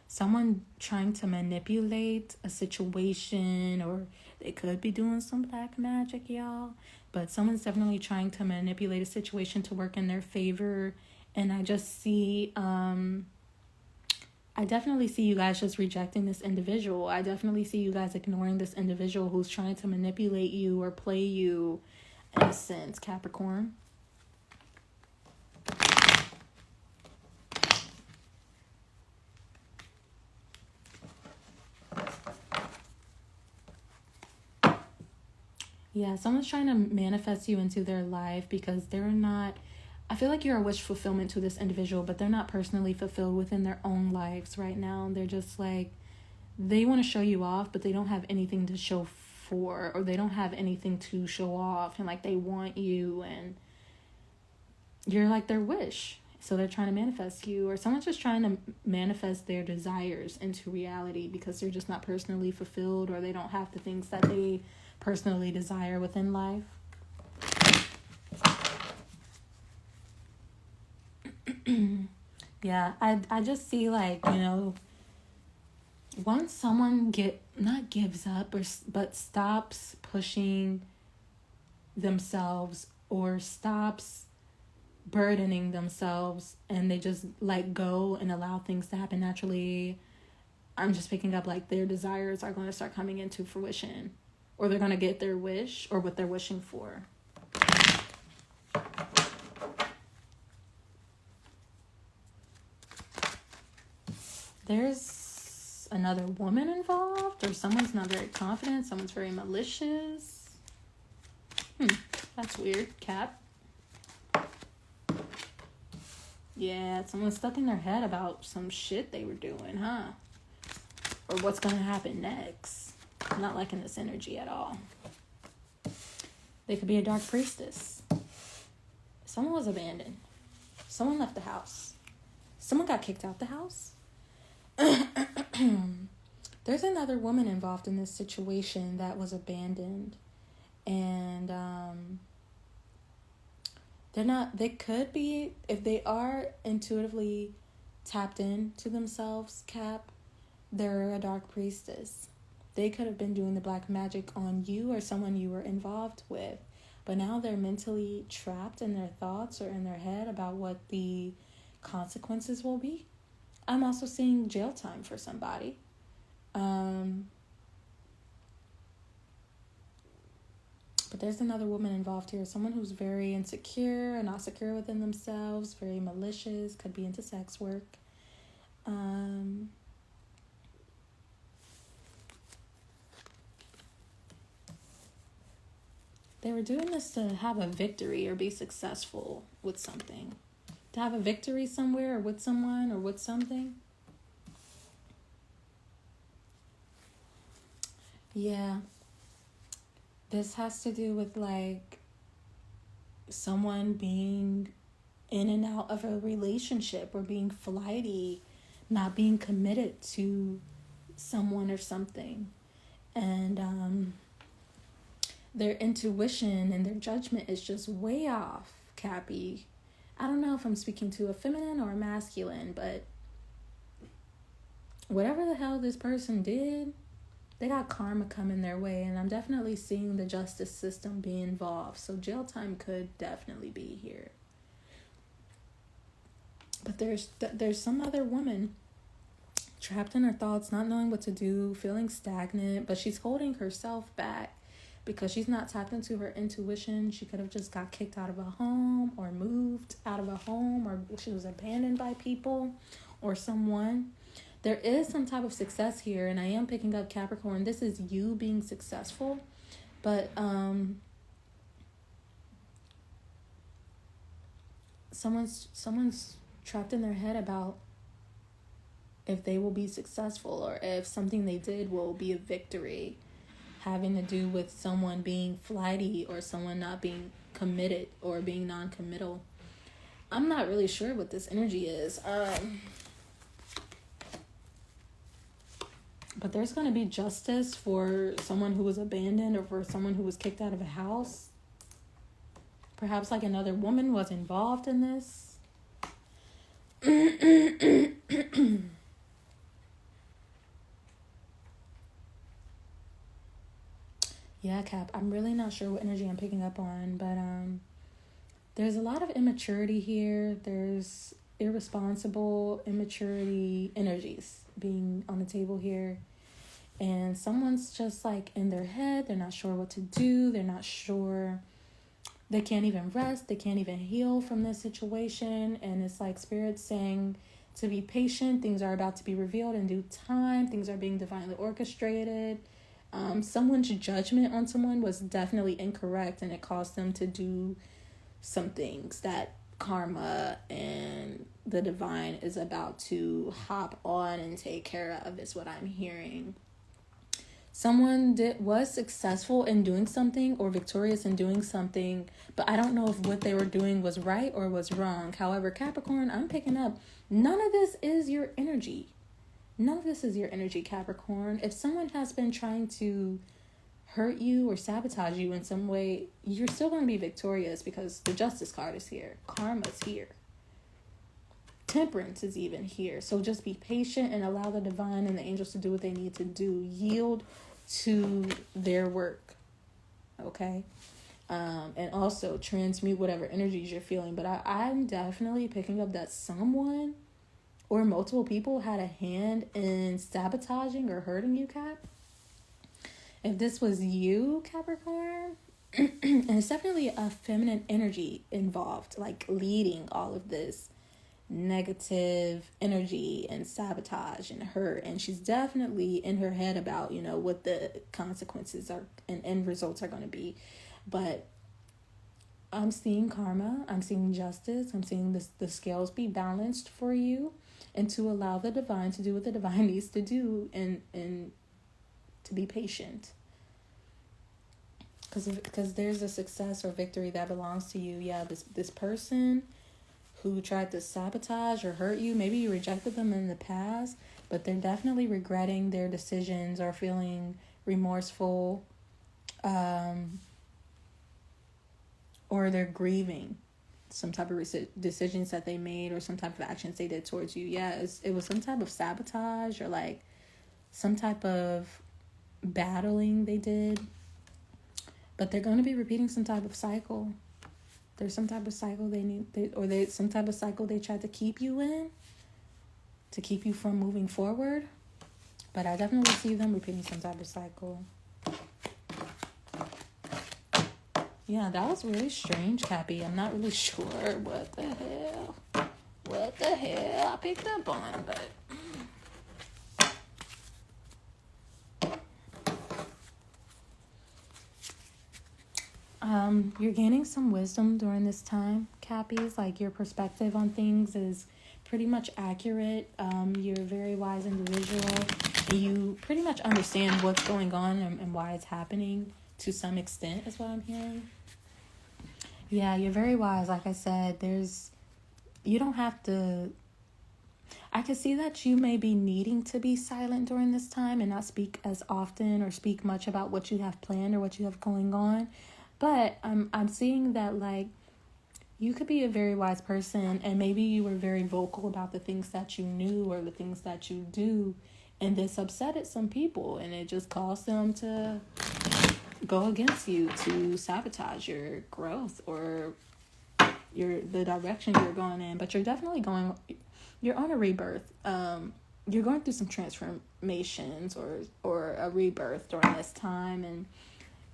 someone trying to manipulate a situation, or they could be doing some black magic, y'all. But someone's definitely trying to manipulate a situation to work in their favor. And I just see, I definitely see you guys just rejecting this individual. I definitely see you guys ignoring this individual who's trying to manipulate you or play you, in a sense, Capricorn. Yeah, someone's trying to manifest you into their life because they're not... I feel like you're a wish fulfillment to this individual, but they're not personally fulfilled within their own lives right now. They're just like... They want to show you off, but they don't have anything to show for, or they don't have anything to show off, and, like, they want you, and you're like their wish. So they're trying to manifest you, or someone's just trying to manifest their desires into reality because they're just not personally fulfilled, or they don't have the things that they personally desire within life. Yeah, I just see, like, once someone not gives up but stops pushing themselves or stops burdening themselves and they just let go and allow things to happen naturally, I'm just picking up like their desires are going to start coming into fruition, or they're going to get their wish or what they're wishing for. There's another woman involved, or someone's not very confident, someone's very malicious. That's weird, Cap. Yeah, someone's stuck in their head about some shit they were doing, huh? Or what's gonna happen next. I'm not liking this energy at all. They could be a dark priestess. Someone was abandoned. Someone left the house. Someone got kicked out the house. There's another woman involved in this situation that was abandoned. And they could be, if they are intuitively tapped into themselves, Cap, they're a dark priestess. They could have been doing the black magic on you or someone you were involved with, but now they're mentally trapped in their thoughts or in their head about what the consequences will be. I'm also seeing jail time for somebody. But there's another woman involved here. Someone who's very insecure and not secure within themselves, very malicious, could be into sex work. They were doing this to have a victory or be successful with something. To have a victory somewhere or with someone or with something. Yeah. This has to do with like someone being in and out of a relationship or being flighty, not being committed to someone or something. And their intuition and their judgment is just way off, Cappy. I don't know if I'm speaking to a feminine or a masculine, but whatever the hell this person did, they got karma coming their way, and I'm definitely seeing the justice system be involved. So jail time could definitely be here. But there's some other woman trapped in her thoughts, not knowing what to do, feeling stagnant, but she's holding herself back because she's not tapped into her intuition. She could have just got kicked out of a home or moved out of a home, or she was abandoned by people or someone. There is some type of success here, and I am picking up Capricorn. This is you being successful, but someone's trapped in their head about if they will be successful or if something they did will be a victory, having to do with someone being flighty or someone not being committed or being non-committal. I'm not really sure what this energy is. But there's going to be justice for someone who was abandoned or for someone who was kicked out of a house. Perhaps like another woman was involved in this. Yeah, Cap, I'm really not sure what energy I'm picking up on, but there's a lot of immaturity here. There's irresponsible, immaturity energies being on the table here. And someone's just like in their head. They're not sure what to do. They're not sure. They can't even rest. They can't even heal from this situation. And it's like Spirit saying to be patient. Things are about to be revealed in due time. Things are being divinely orchestrated. Someone's judgment on someone was definitely incorrect, and it caused them to do some things that karma and the divine is about to hop on and take care of, is what I'm hearing. Someone was successful in doing something or victorious in doing something, but I don't know if what they were doing was right or was wrong. However, Capricorn, I'm picking up, none of this is your energy. None of this is your energy, Capricorn. If someone has been trying to hurt you or sabotage you in some way, you're still going to be victorious because the Justice card is here. Karma's here. Temperance is even here. So just be patient and allow the divine and the angels to do what they need to do. Yield to their work. Okay? And also transmute whatever energies you're feeling. But I'm definitely picking up that someone or multiple people had a hand in sabotaging or hurting you, Cap. If this was you, Capricorn, and it's definitely a feminine energy involved, like leading all of this negative energy and sabotage and hurt. And she's definitely in her head about, what the consequences are and end results are going to be. But I'm seeing karma. I'm seeing justice. I'm seeing the scales be balanced for you, and to allow the divine to do what the divine needs to do, and to be patient. Because there's a success or victory that belongs to you. Yeah, this person who tried to sabotage or hurt you, maybe you rejected them in the past, but they're definitely regretting their decisions or feeling remorseful, or they're grieving some type of decisions that they made or some type of actions they did towards you. Yeah, it was some type of sabotage or like some type of battling they did. But they're going to be repeating some type of cycle. There's some type of cycle some type of cycle they tried to keep you in, to keep you from moving forward. But I definitely see them repeating some type of cycle. Yeah, that was really strange, Cappy. I'm not really sure what the hell I picked up on, but you're gaining some wisdom during this time, Cappies. Like, your perspective on things is pretty much accurate. You're a very wise individual. You pretty much understand what's going on and why it's happening to some extent, is what I'm hearing. Yeah, you're very wise. Like I said, you don't have to. I can see that you may be needing to be silent during this time and not speak as often or speak much about what you have planned or what you have going on. But I'm seeing that, like, you could be a very wise person, and maybe you were very vocal about the things that you knew or the things that you do, and this upsetted some people, and it just caused them to go against you, to sabotage your growth or the direction you're going in. But you're definitely you're on a rebirth. You're going through some transformations or a rebirth during this time, and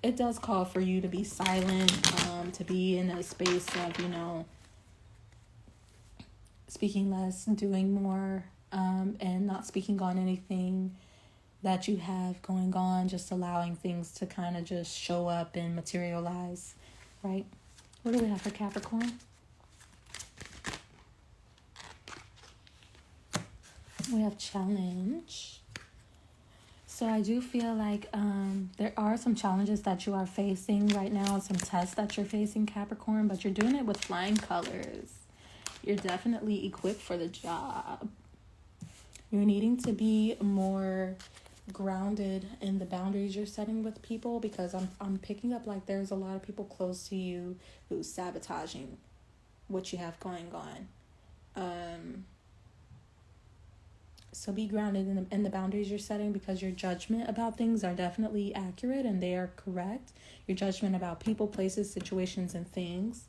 it does call for you to be silent, to be in a space of, speaking less, doing more, and not speaking on anything that you have going on, just allowing things to kind of just show up and materialize, right? What do we have for Capricorn? We have challenge. So I do feel like there are some challenges that you are facing right now, some tests that you're facing, Capricorn, but you're doing it with flying colors. You're definitely equipped for the job. You're needing to be more grounded in the boundaries you're setting with people, because I'm picking up like there's a lot of people close to you who's sabotaging what you have going on. So be grounded in the boundaries you're setting, because your judgment about things are definitely accurate and they are correct. Your judgment about people, places, situations, and things.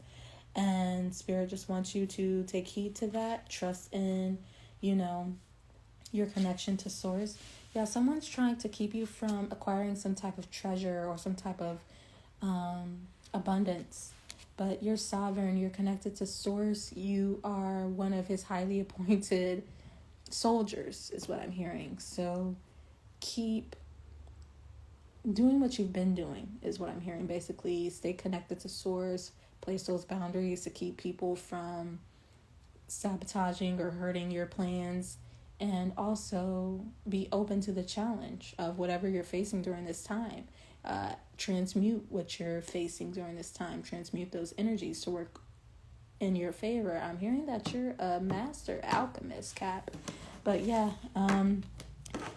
And Spirit just wants you to take heed to that. Trust in, your connection to Source. Yeah, someone's trying to keep you from acquiring some type of treasure or some type of abundance. But you're sovereign. You're connected to Source. You are one of his highly appointed soldiers, is what I'm hearing. So keep doing what you've been doing, is what I'm hearing. Basically, stay connected to Source. Place those boundaries to keep people from sabotaging or hurting your plans. And also be open to the challenge of whatever you're facing during this time. Transmute what you're facing during this time. Transmute those energies to work in your favor. I'm hearing that you're a master alchemist, Cap. But yeah,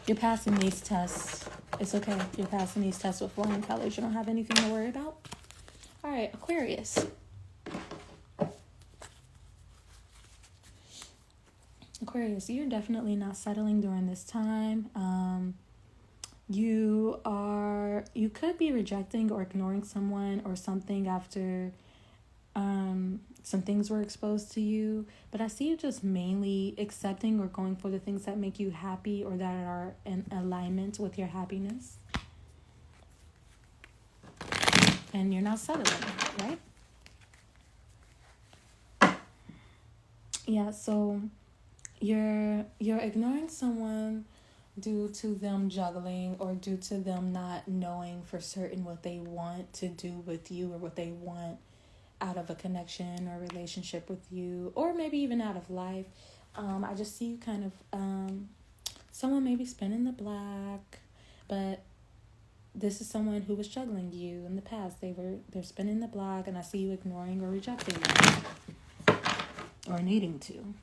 you're passing these tests. It's okay. You're passing these tests with flying colors. You don't have anything to worry about. All right, Aquarius. Aquarius, you're definitely not settling during this time. You could be rejecting or ignoring someone or something after some things were exposed to you, but I see you just mainly accepting or going for the things that make you happy or that are in alignment with your happiness. And you're not settling, right? Yeah, so you're ignoring someone due to them juggling or due to them not knowing for certain what they want to do with you or what they want out of a connection or relationship with you, or maybe even out of life. I just see you kind of someone maybe spinning the black, but this is someone who was juggling you in the past. They're spinning the block, and I see you ignoring or rejecting them or needing to.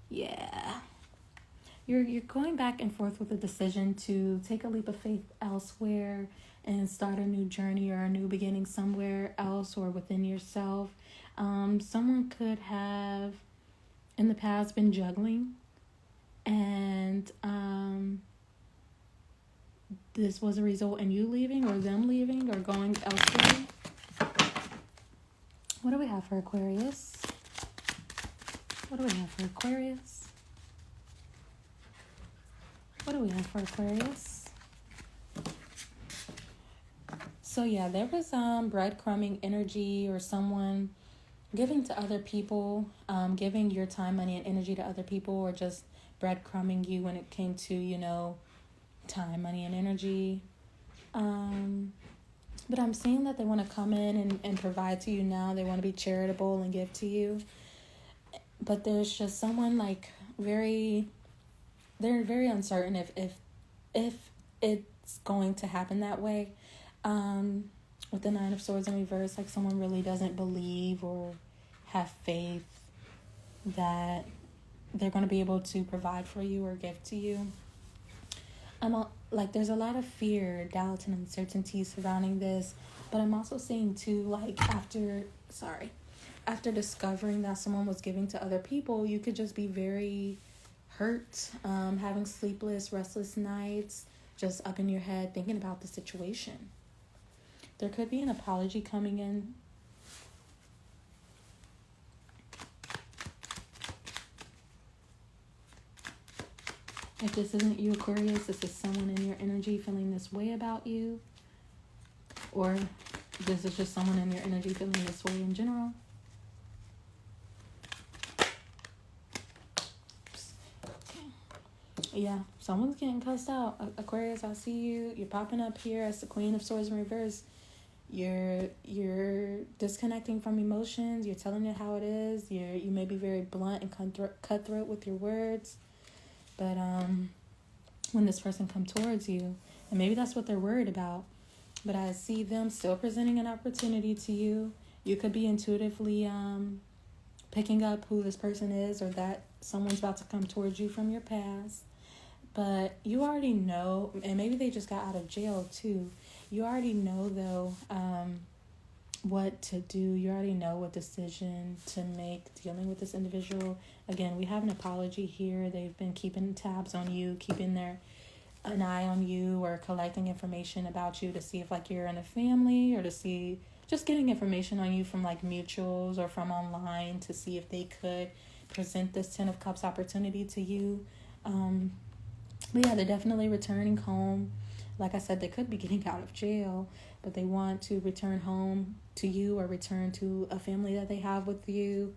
Yeah. You're going back and forth with a decision to take a leap of faith elsewhere and start a new journey or a new beginning somewhere else or within yourself. Someone could have in the past been juggling, and this was a result in you leaving or them leaving or going elsewhere. What do we have for Aquarius? What do we have for Aquarius? What do we have for Aquarius? So yeah, there was breadcrumbing energy or someone giving to other people, giving your time, money, and energy to other people, or just breadcrumbing you when it came to, time, money, and energy. But I'm seeing that they want to come in and provide to you now. They want to be charitable and give to you. But there's just someone they're very uncertain if it's going to happen that way. With the Nine of Swords in reverse, someone really doesn't believe or have faith that they're going to be able to provide for you or give to you. There's a lot of fear, doubt, and uncertainty surrounding this, but I'm also seeing too, after discovering that someone was giving to other people, you could just be very hurt, having sleepless, restless nights, just up in your head thinking about the situation. There could be an apology coming in. If this isn't you, Aquarius, this is someone in your energy feeling this way about you. Or this is just someone in your energy feeling this way in general. Yeah, someone's getting cussed out. Aquarius, I see you. You're popping up here as the Queen of Swords in reverse. You're disconnecting from emotions. You're telling it how it is. You may be very blunt and cutthroat with your words. But when this person comes towards you, and maybe that's what they're worried about, but I see them still presenting an opportunity to you. You could be intuitively picking up who this person is, or that someone's about to come towards you from your past. But you already know, and maybe they just got out of jail too. You already know, though, what to do. You already know what decision to make dealing with this individual. Again, we have an apology here. They've been keeping tabs on you, keeping an eye on you, or collecting information about you to see if you're in a family, or to see, just getting information on you from mutuals or from online to see if they could present this Ten of Cups opportunity to you. But yeah, they're definitely returning home. Like I said, they could be getting out of jail, but they want to return home to you or return to a family that they have with you,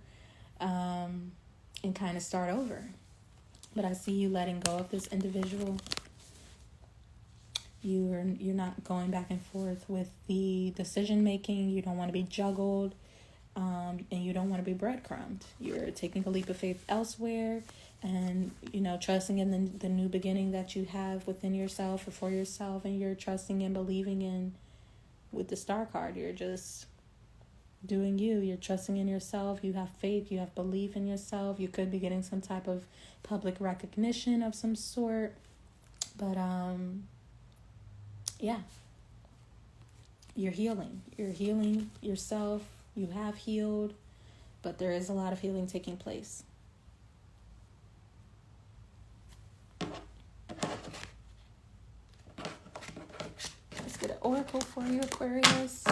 and kind of start over. But I see you letting go of this individual. You're not going back and forth with the decision making. You don't want to be juggled, and you don't want to be breadcrumbed. You're taking a leap of faith elsewhere, and trusting in the new beginning that you have within yourself or for yourself, and you're trusting and believing in. With the Star card, you're just doing you. You're trusting in yourself. You have faith. You have belief in yourself. You could be getting some type of public recognition of some sort. But yeah, you're healing. You're healing yourself. You have healed, but there is a lot of healing taking place. oracle for you, Aquarius.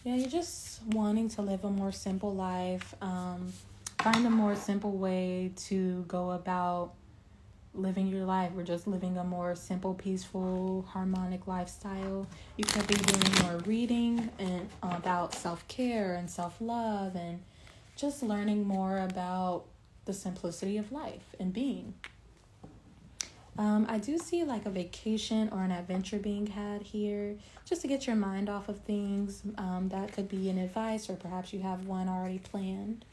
Yeah, you're just wanting to live a more simple life. Find a more simple way to go about living your life. We're just living a more simple, peaceful, harmonic lifestyle. You could be doing more reading and about self-care and self-love and just learning more about the simplicity of life and being. I do see like a vacation or an adventure being had here just to get your mind off of things. That could be an advice, or perhaps you have one already planned.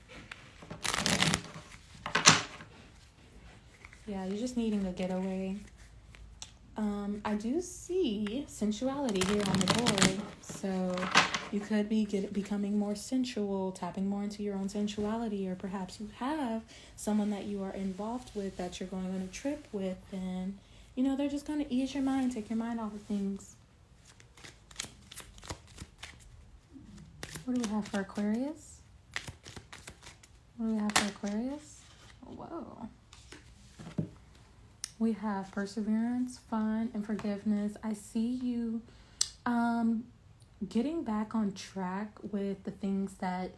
Yeah, you're just needing a getaway. I do see sensuality here on the board. So you could be becoming more sensual, tapping more into your own sensuality, or perhaps you have someone that you are involved with that you're going on a trip with, and you know they're just going to ease your mind, take your mind off of things. What do we have for Aquarius? What do we have for Aquarius? Whoa. We have perseverance, fun, and forgiveness. I see you getting back on track with the things that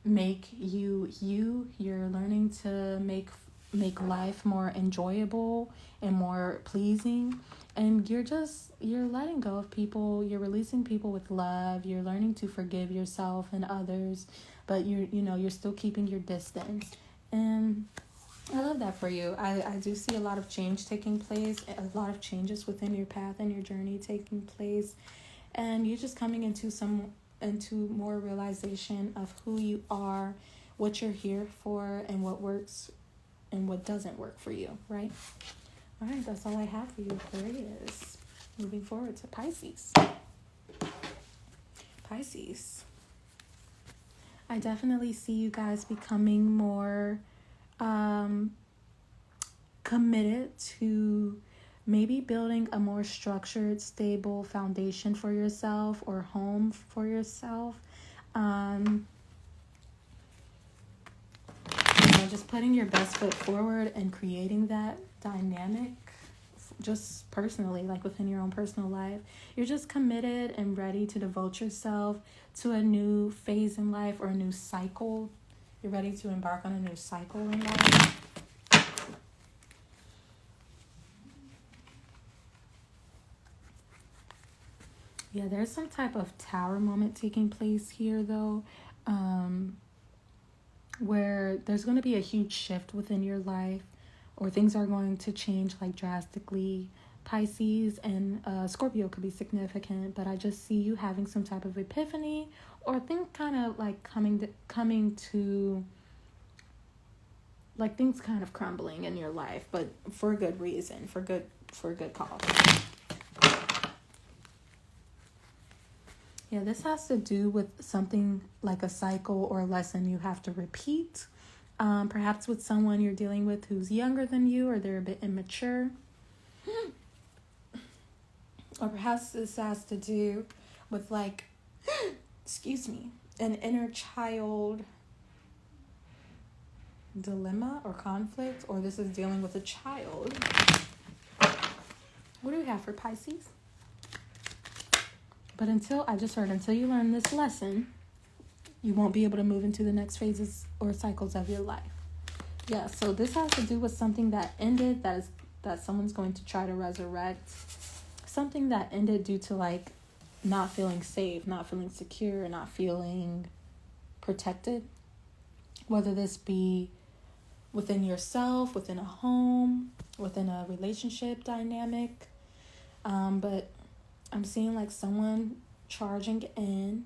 make you you. You're learning to make life more enjoyable and more pleasing. And you're letting go of people. You're releasing people with love. You're learning to forgive yourself and others, but you're still keeping your distance. And I love that for you. I do see a lot of change taking place, a lot of changes within your path and your journey taking place, and you're just coming into more realization of who you are, what you're here for, and what works and what doesn't work for you, right? All right, that's all I have for you, Aquarius. Moving forward to Pisces. Pisces. I definitely see you guys becoming more committed to maybe building a more structured, stable foundation for yourself or home for yourself. Just putting your best foot forward and creating that dynamic just personally, like within your own personal life. You're just committed and ready to devote yourself to a new phase in life or a new cycle. You're ready to embark on a new cycle in life. Yeah, there's some type of tower moment taking place here, though, where there's going to be a huge shift within your life, or things are going to change like drastically. Pisces and Scorpio could be significant, but I just see you having some type of epiphany, or things kind of like coming to like things kind of crumbling in your life, but for a good reason, for a good cause. Yeah, this has to do with something like a cycle or a lesson you have to repeat. Perhaps with someone you're dealing with who's younger than you, or they're a bit immature. Or perhaps this has to do with like, an inner child dilemma or conflict, or this is dealing with a child. What do we have for Pisces? But until you learn this lesson, you won't be able to move into the next phases or cycles of your life. Yeah, so this has to do with something that ended, that someone's going to try to resurrect. Something that ended due to like not feeling safe, not feeling secure, not feeling protected. Whether this be within yourself, within a home, within a relationship dynamic. But I'm seeing like someone charging in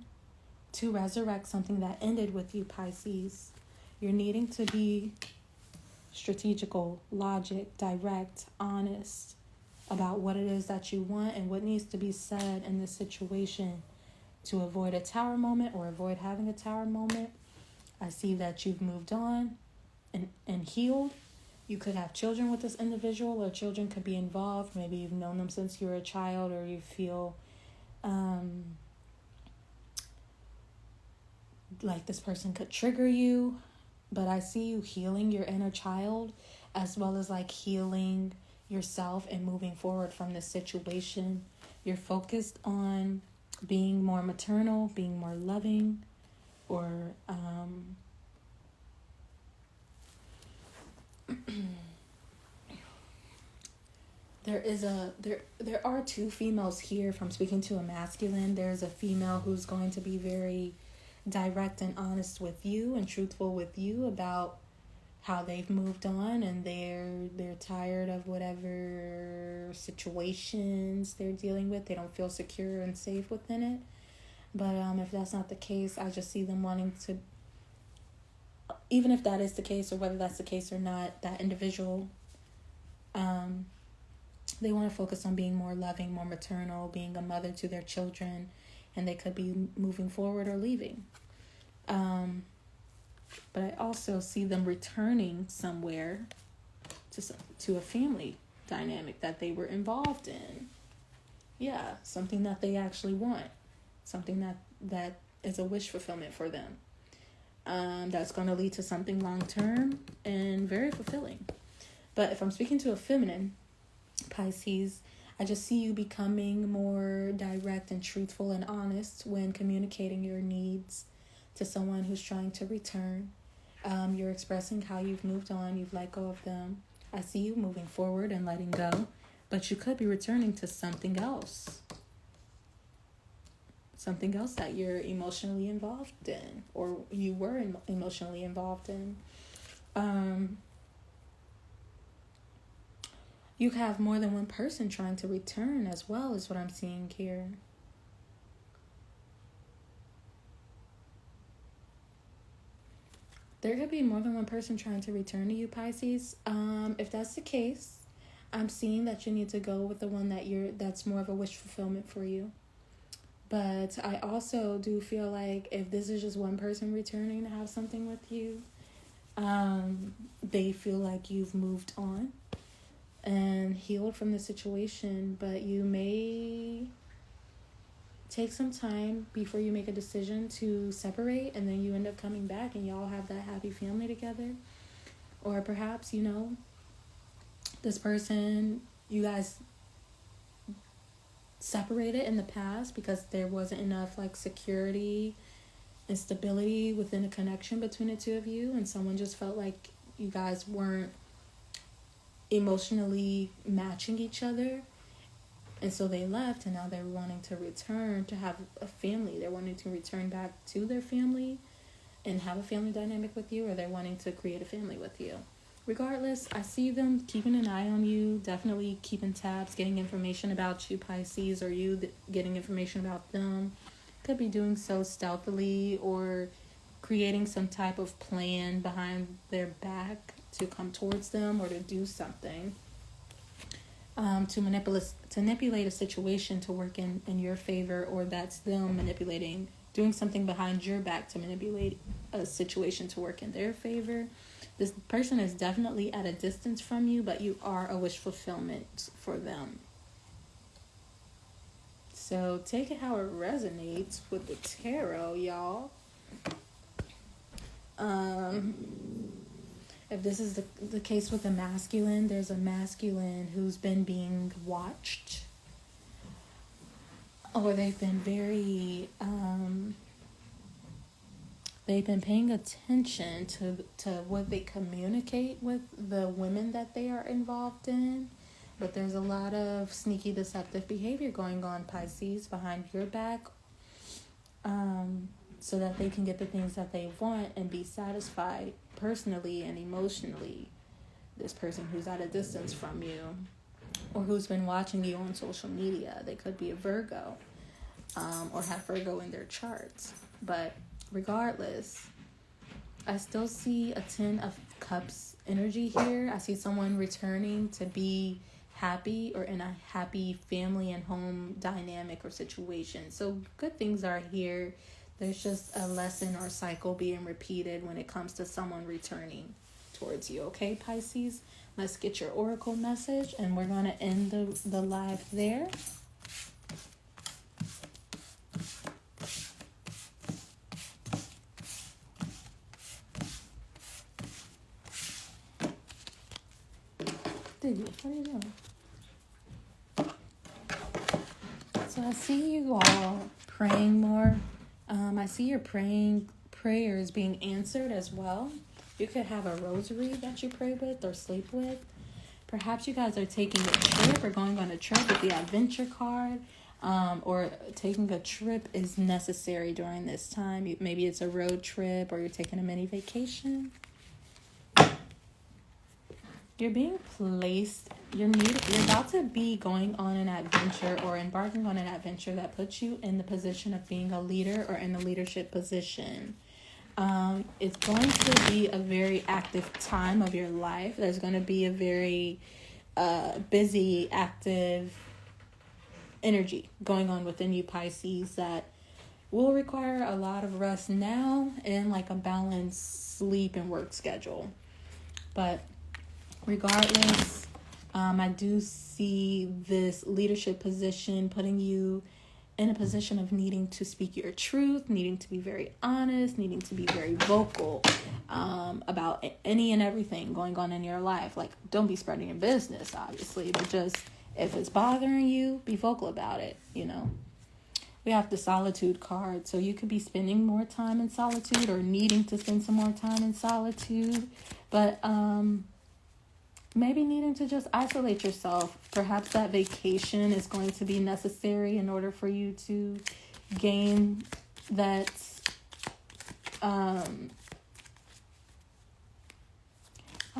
to resurrect something that ended with you, Pisces. You're needing to be strategical, logic, direct, honest about what it is that you want and what needs to be said in this situation to avoid a tower moment or avoid having a tower moment. I see that you've moved on and healed. You could have children with this individual, or children could be involved. Maybe you've known them since you were a child, or you feel Like this person could trigger you, but I see you healing your inner child as well as like healing yourself and moving forward from this situation. You're focused on being more maternal, being more loving, or there are two females here. From speaking to a masculine, there's a female who's going to be very direct and honest with you and truthful with you about how they've moved on, and they're tired of whatever situations they're dealing with. They don't feel secure and safe within it. But if that's not the case, I just see them wanting to, even if that is the case or whether that's the case or not, that individual, they want to focus on being more loving, more maternal, being a mother to their children, and they could be moving forward or leaving. But I also see them returning somewhere to a family dynamic that they were involved in. Yeah, something that they actually want. Something that is a wish fulfillment for them. That's going to lead to something long-term and very fulfilling. But if I'm speaking to a feminine, Pisces, I just see you becoming more direct and truthful and honest when communicating your needs to someone who's trying to return. You're expressing how you've moved on, you've let go of them. I see you moving forward and letting go, but you could be returning to something else. Something else that you're emotionally involved in, or you were emotionally involved in. You have more than one person trying to return as well, is what I'm seeing here. There could be more than one person trying to return to you, Pisces. If that's the case, I'm seeing that you need to go with the one that's more of a wish fulfillment for you. But I also do feel like if this is just one person returning to have something with you, they feel like you've moved on and healed from the situation, but you may take some time before you make a decision to separate, and then you end up coming back and y'all have that happy family together. Or perhaps, this person, you guys separated in the past because there wasn't enough security and stability within a connection between the two of you, and someone just felt like you guys weren't emotionally matching each other, and so they left, and now they're wanting to return to have a family. They're wanting to return back to their family and have a family dynamic with you, or they're wanting to create a family with you. Regardless, I see them keeping an eye on you, definitely keeping tabs, getting information about you, Pisces, or you getting information about them. Could be doing so stealthily or creating some type of plan behind their back to come towards them or to do something to manipulate a situation to work in your favor, or that's them doing something behind your back to manipulate a situation to work in their favor. This person is definitely at a distance from you, but you are a wish fulfillment for them. So take it how it resonates with the tarot, y'all. If this is the case with a masculine, there's a masculine who's been being watched, or they've been very they've been paying attention to what they communicate with the women that they are involved in. But there's a lot of sneaky, deceptive behavior going on, Pisces, behind your back, so that they can get the things that they want and be satisfied personally and emotionally. This person who's at a distance from you, or who's been watching you on social media. They could be a Virgo, or have Virgo in their charts. But regardless, I still see a 10 of Cups energy here. I see someone returning to be happy or in a happy family and home dynamic or situation. So good things are here. There's just a lesson or cycle being repeated when it comes to someone returning towards you. Okay, Pisces? Let's get your oracle message, and we're going to end the live there. did you? What are you doing? So I see you all praying more. I see your prayers being answered as well. You could have a rosary that you pray with or sleep with. Perhaps you guys are taking a trip or going on a trip with the adventure card. Or taking a trip is necessary during this time. Maybe it's a road trip or you're taking a mini vacation. You're being placed, you're about to be going on an adventure or embarking on an adventure that puts you in the position of being a leader or in a leadership position. It's going to be a very active time of your life. There's going to be a very busy, active energy going on within you, Pisces, that will require a lot of rest now and like a balanced sleep and work schedule. But regardless, I do see this leadership position putting you in a position of needing to speak your truth, needing to be very honest, needing to be very vocal about any and everything going on in your life. Like, don't be spreading your business, obviously, but just if it's bothering you, be vocal about it, you know. We have the solitude card, so you could be spending more time in solitude or needing to spend some more time in solitude, but maybe needing to just isolate yourself. Perhaps that vacation is going to be necessary in order for you to gain that I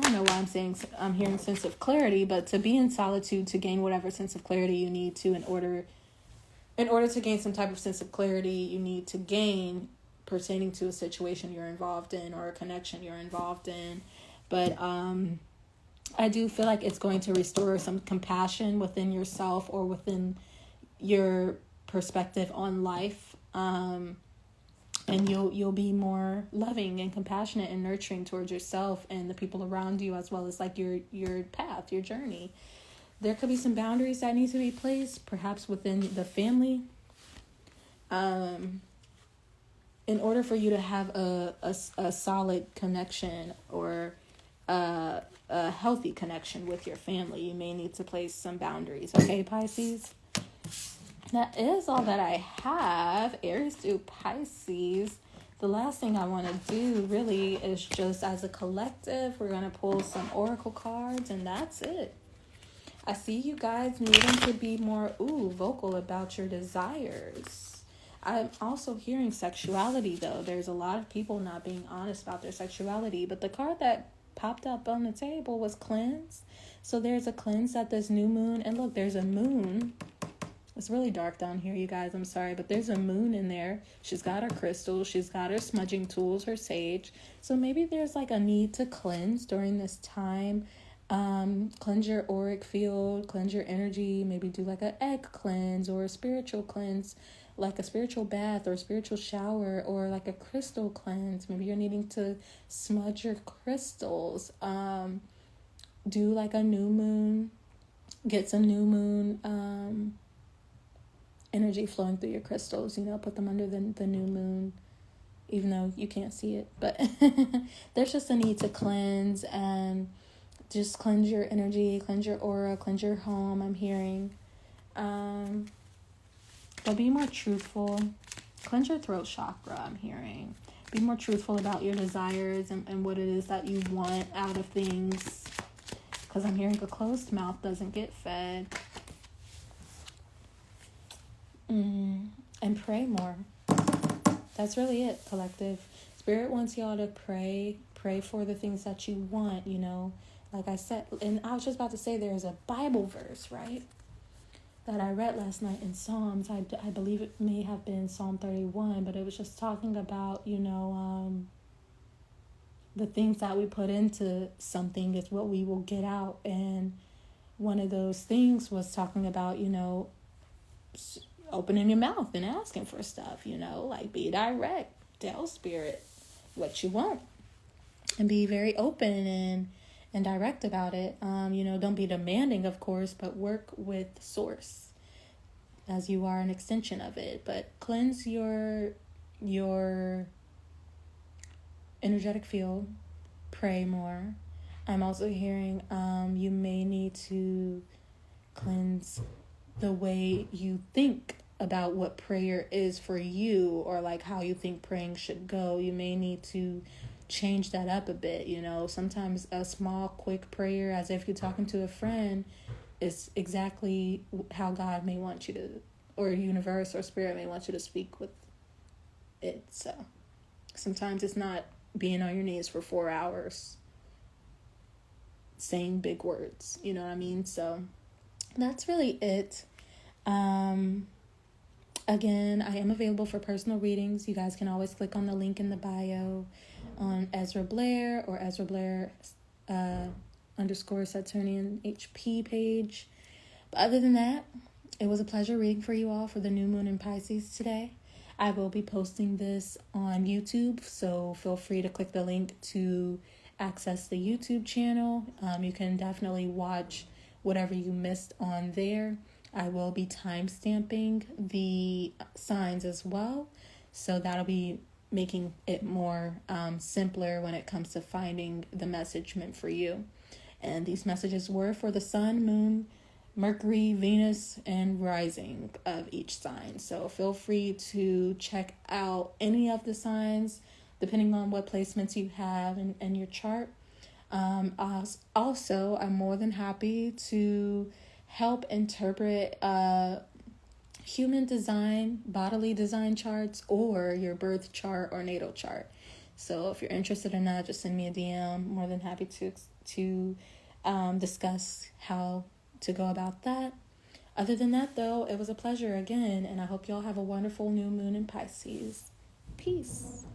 don't know why I'm hearing sense of clarity, but to be in solitude to gain whatever sense of clarity you need to in order to gain some type of sense of clarity you need to gain pertaining to a situation you're involved in or a connection you're involved in. But I do feel like it's going to restore some compassion within yourself or within your perspective on life. And you'll be more loving and compassionate and nurturing towards yourself and the people around you, as well as like your path, your journey. There could be some boundaries that need to be placed, perhaps within the family, in order for you to have a solid connection or a healthy connection with your family. You may need to place some boundaries. Okay, Pisces? That is all that I have. Aries to Pisces. The last thing I want to do really is just as a collective, we're going to pull some oracle cards and that's it. I see you guys needing to be more vocal about your desires. I'm also hearing sexuality though. There's a lot of people not being honest about their sexuality, but the card that popped up on the table was cleanse. So there's a cleanse at this new moon, and look, there's a moon. It's really dark down here, you guys. I'm sorry, but there's a moon in there. She's got her crystals. She's got her smudging tools, her sage. So maybe there's like a need to cleanse during this time. Cleanse your auric field, cleanse your energy. Maybe do like an egg cleanse or a spiritual cleanse, like a spiritual bath or a spiritual shower, or like a crystal cleanse. Maybe you're needing to smudge your crystals. Do like a new moon. Get some new moon energy flowing through your crystals, put them under the new moon, even though you can't see it, but there's just a need to cleanse and just cleanse your energy, cleanse your aura, cleanse your home. I'm hearing but be more truthful. Cleanse your throat chakra. I'm hearing be more truthful about your desires and what it is that you want out of things, because I'm hearing a closed mouth doesn't get fed. And pray more. That's really it, collective. Spirit wants y'all to pray for the things that you want, like I said. And I was just about to say, there's a Bible verse, right, that I read last night in Psalms. I believe it may have been Psalm 31, but it was just talking about, the things that we put into something is what we will get out. And one of those things was talking about, opening your mouth and asking for stuff, like be direct, tell spirit what you want and be very open and direct about it. Don't be demanding, of course, but work with source as you are an extension of it. But cleanse your energetic field, pray more, I'm also hearing you may need to cleanse the way you think about what prayer is for you, or like how you think praying should go. You may need to change that up a bit. Sometimes a small quick prayer, as if you're talking to a friend, is exactly how God may want you to, or universe or spirit may want you to speak with it. So sometimes it's not being on your knees for 4 hours saying big words, you know what I mean? So that's really it. Again, I am available for personal readings. You guys can always click on the link in the bio on Ezra Blair or Ezra Blair _ Saturnian HP page. But other than that, it was a pleasure reading for you all for the new moon in Pisces today. I will be posting this on YouTube, so feel free to click the link to access the YouTube channel. You can definitely watch whatever you missed on there. I will be time-stamping the signs as well, so that'll be making it more simpler when it comes to finding the message meant for you. And these messages were for the sun, moon, Mercury, Venus, and rising of each sign. So feel free to check out any of the signs depending on what placements you have in your chart. Also, I'm more than happy to help interpret human design, bodily design charts, or your birth chart or natal chart. So if you're interested in that, just send me a DM. More than happy to discuss how to go about that. Other than that, though, it was a pleasure again, and I hope y'all have a wonderful new moon in Pisces. Peace.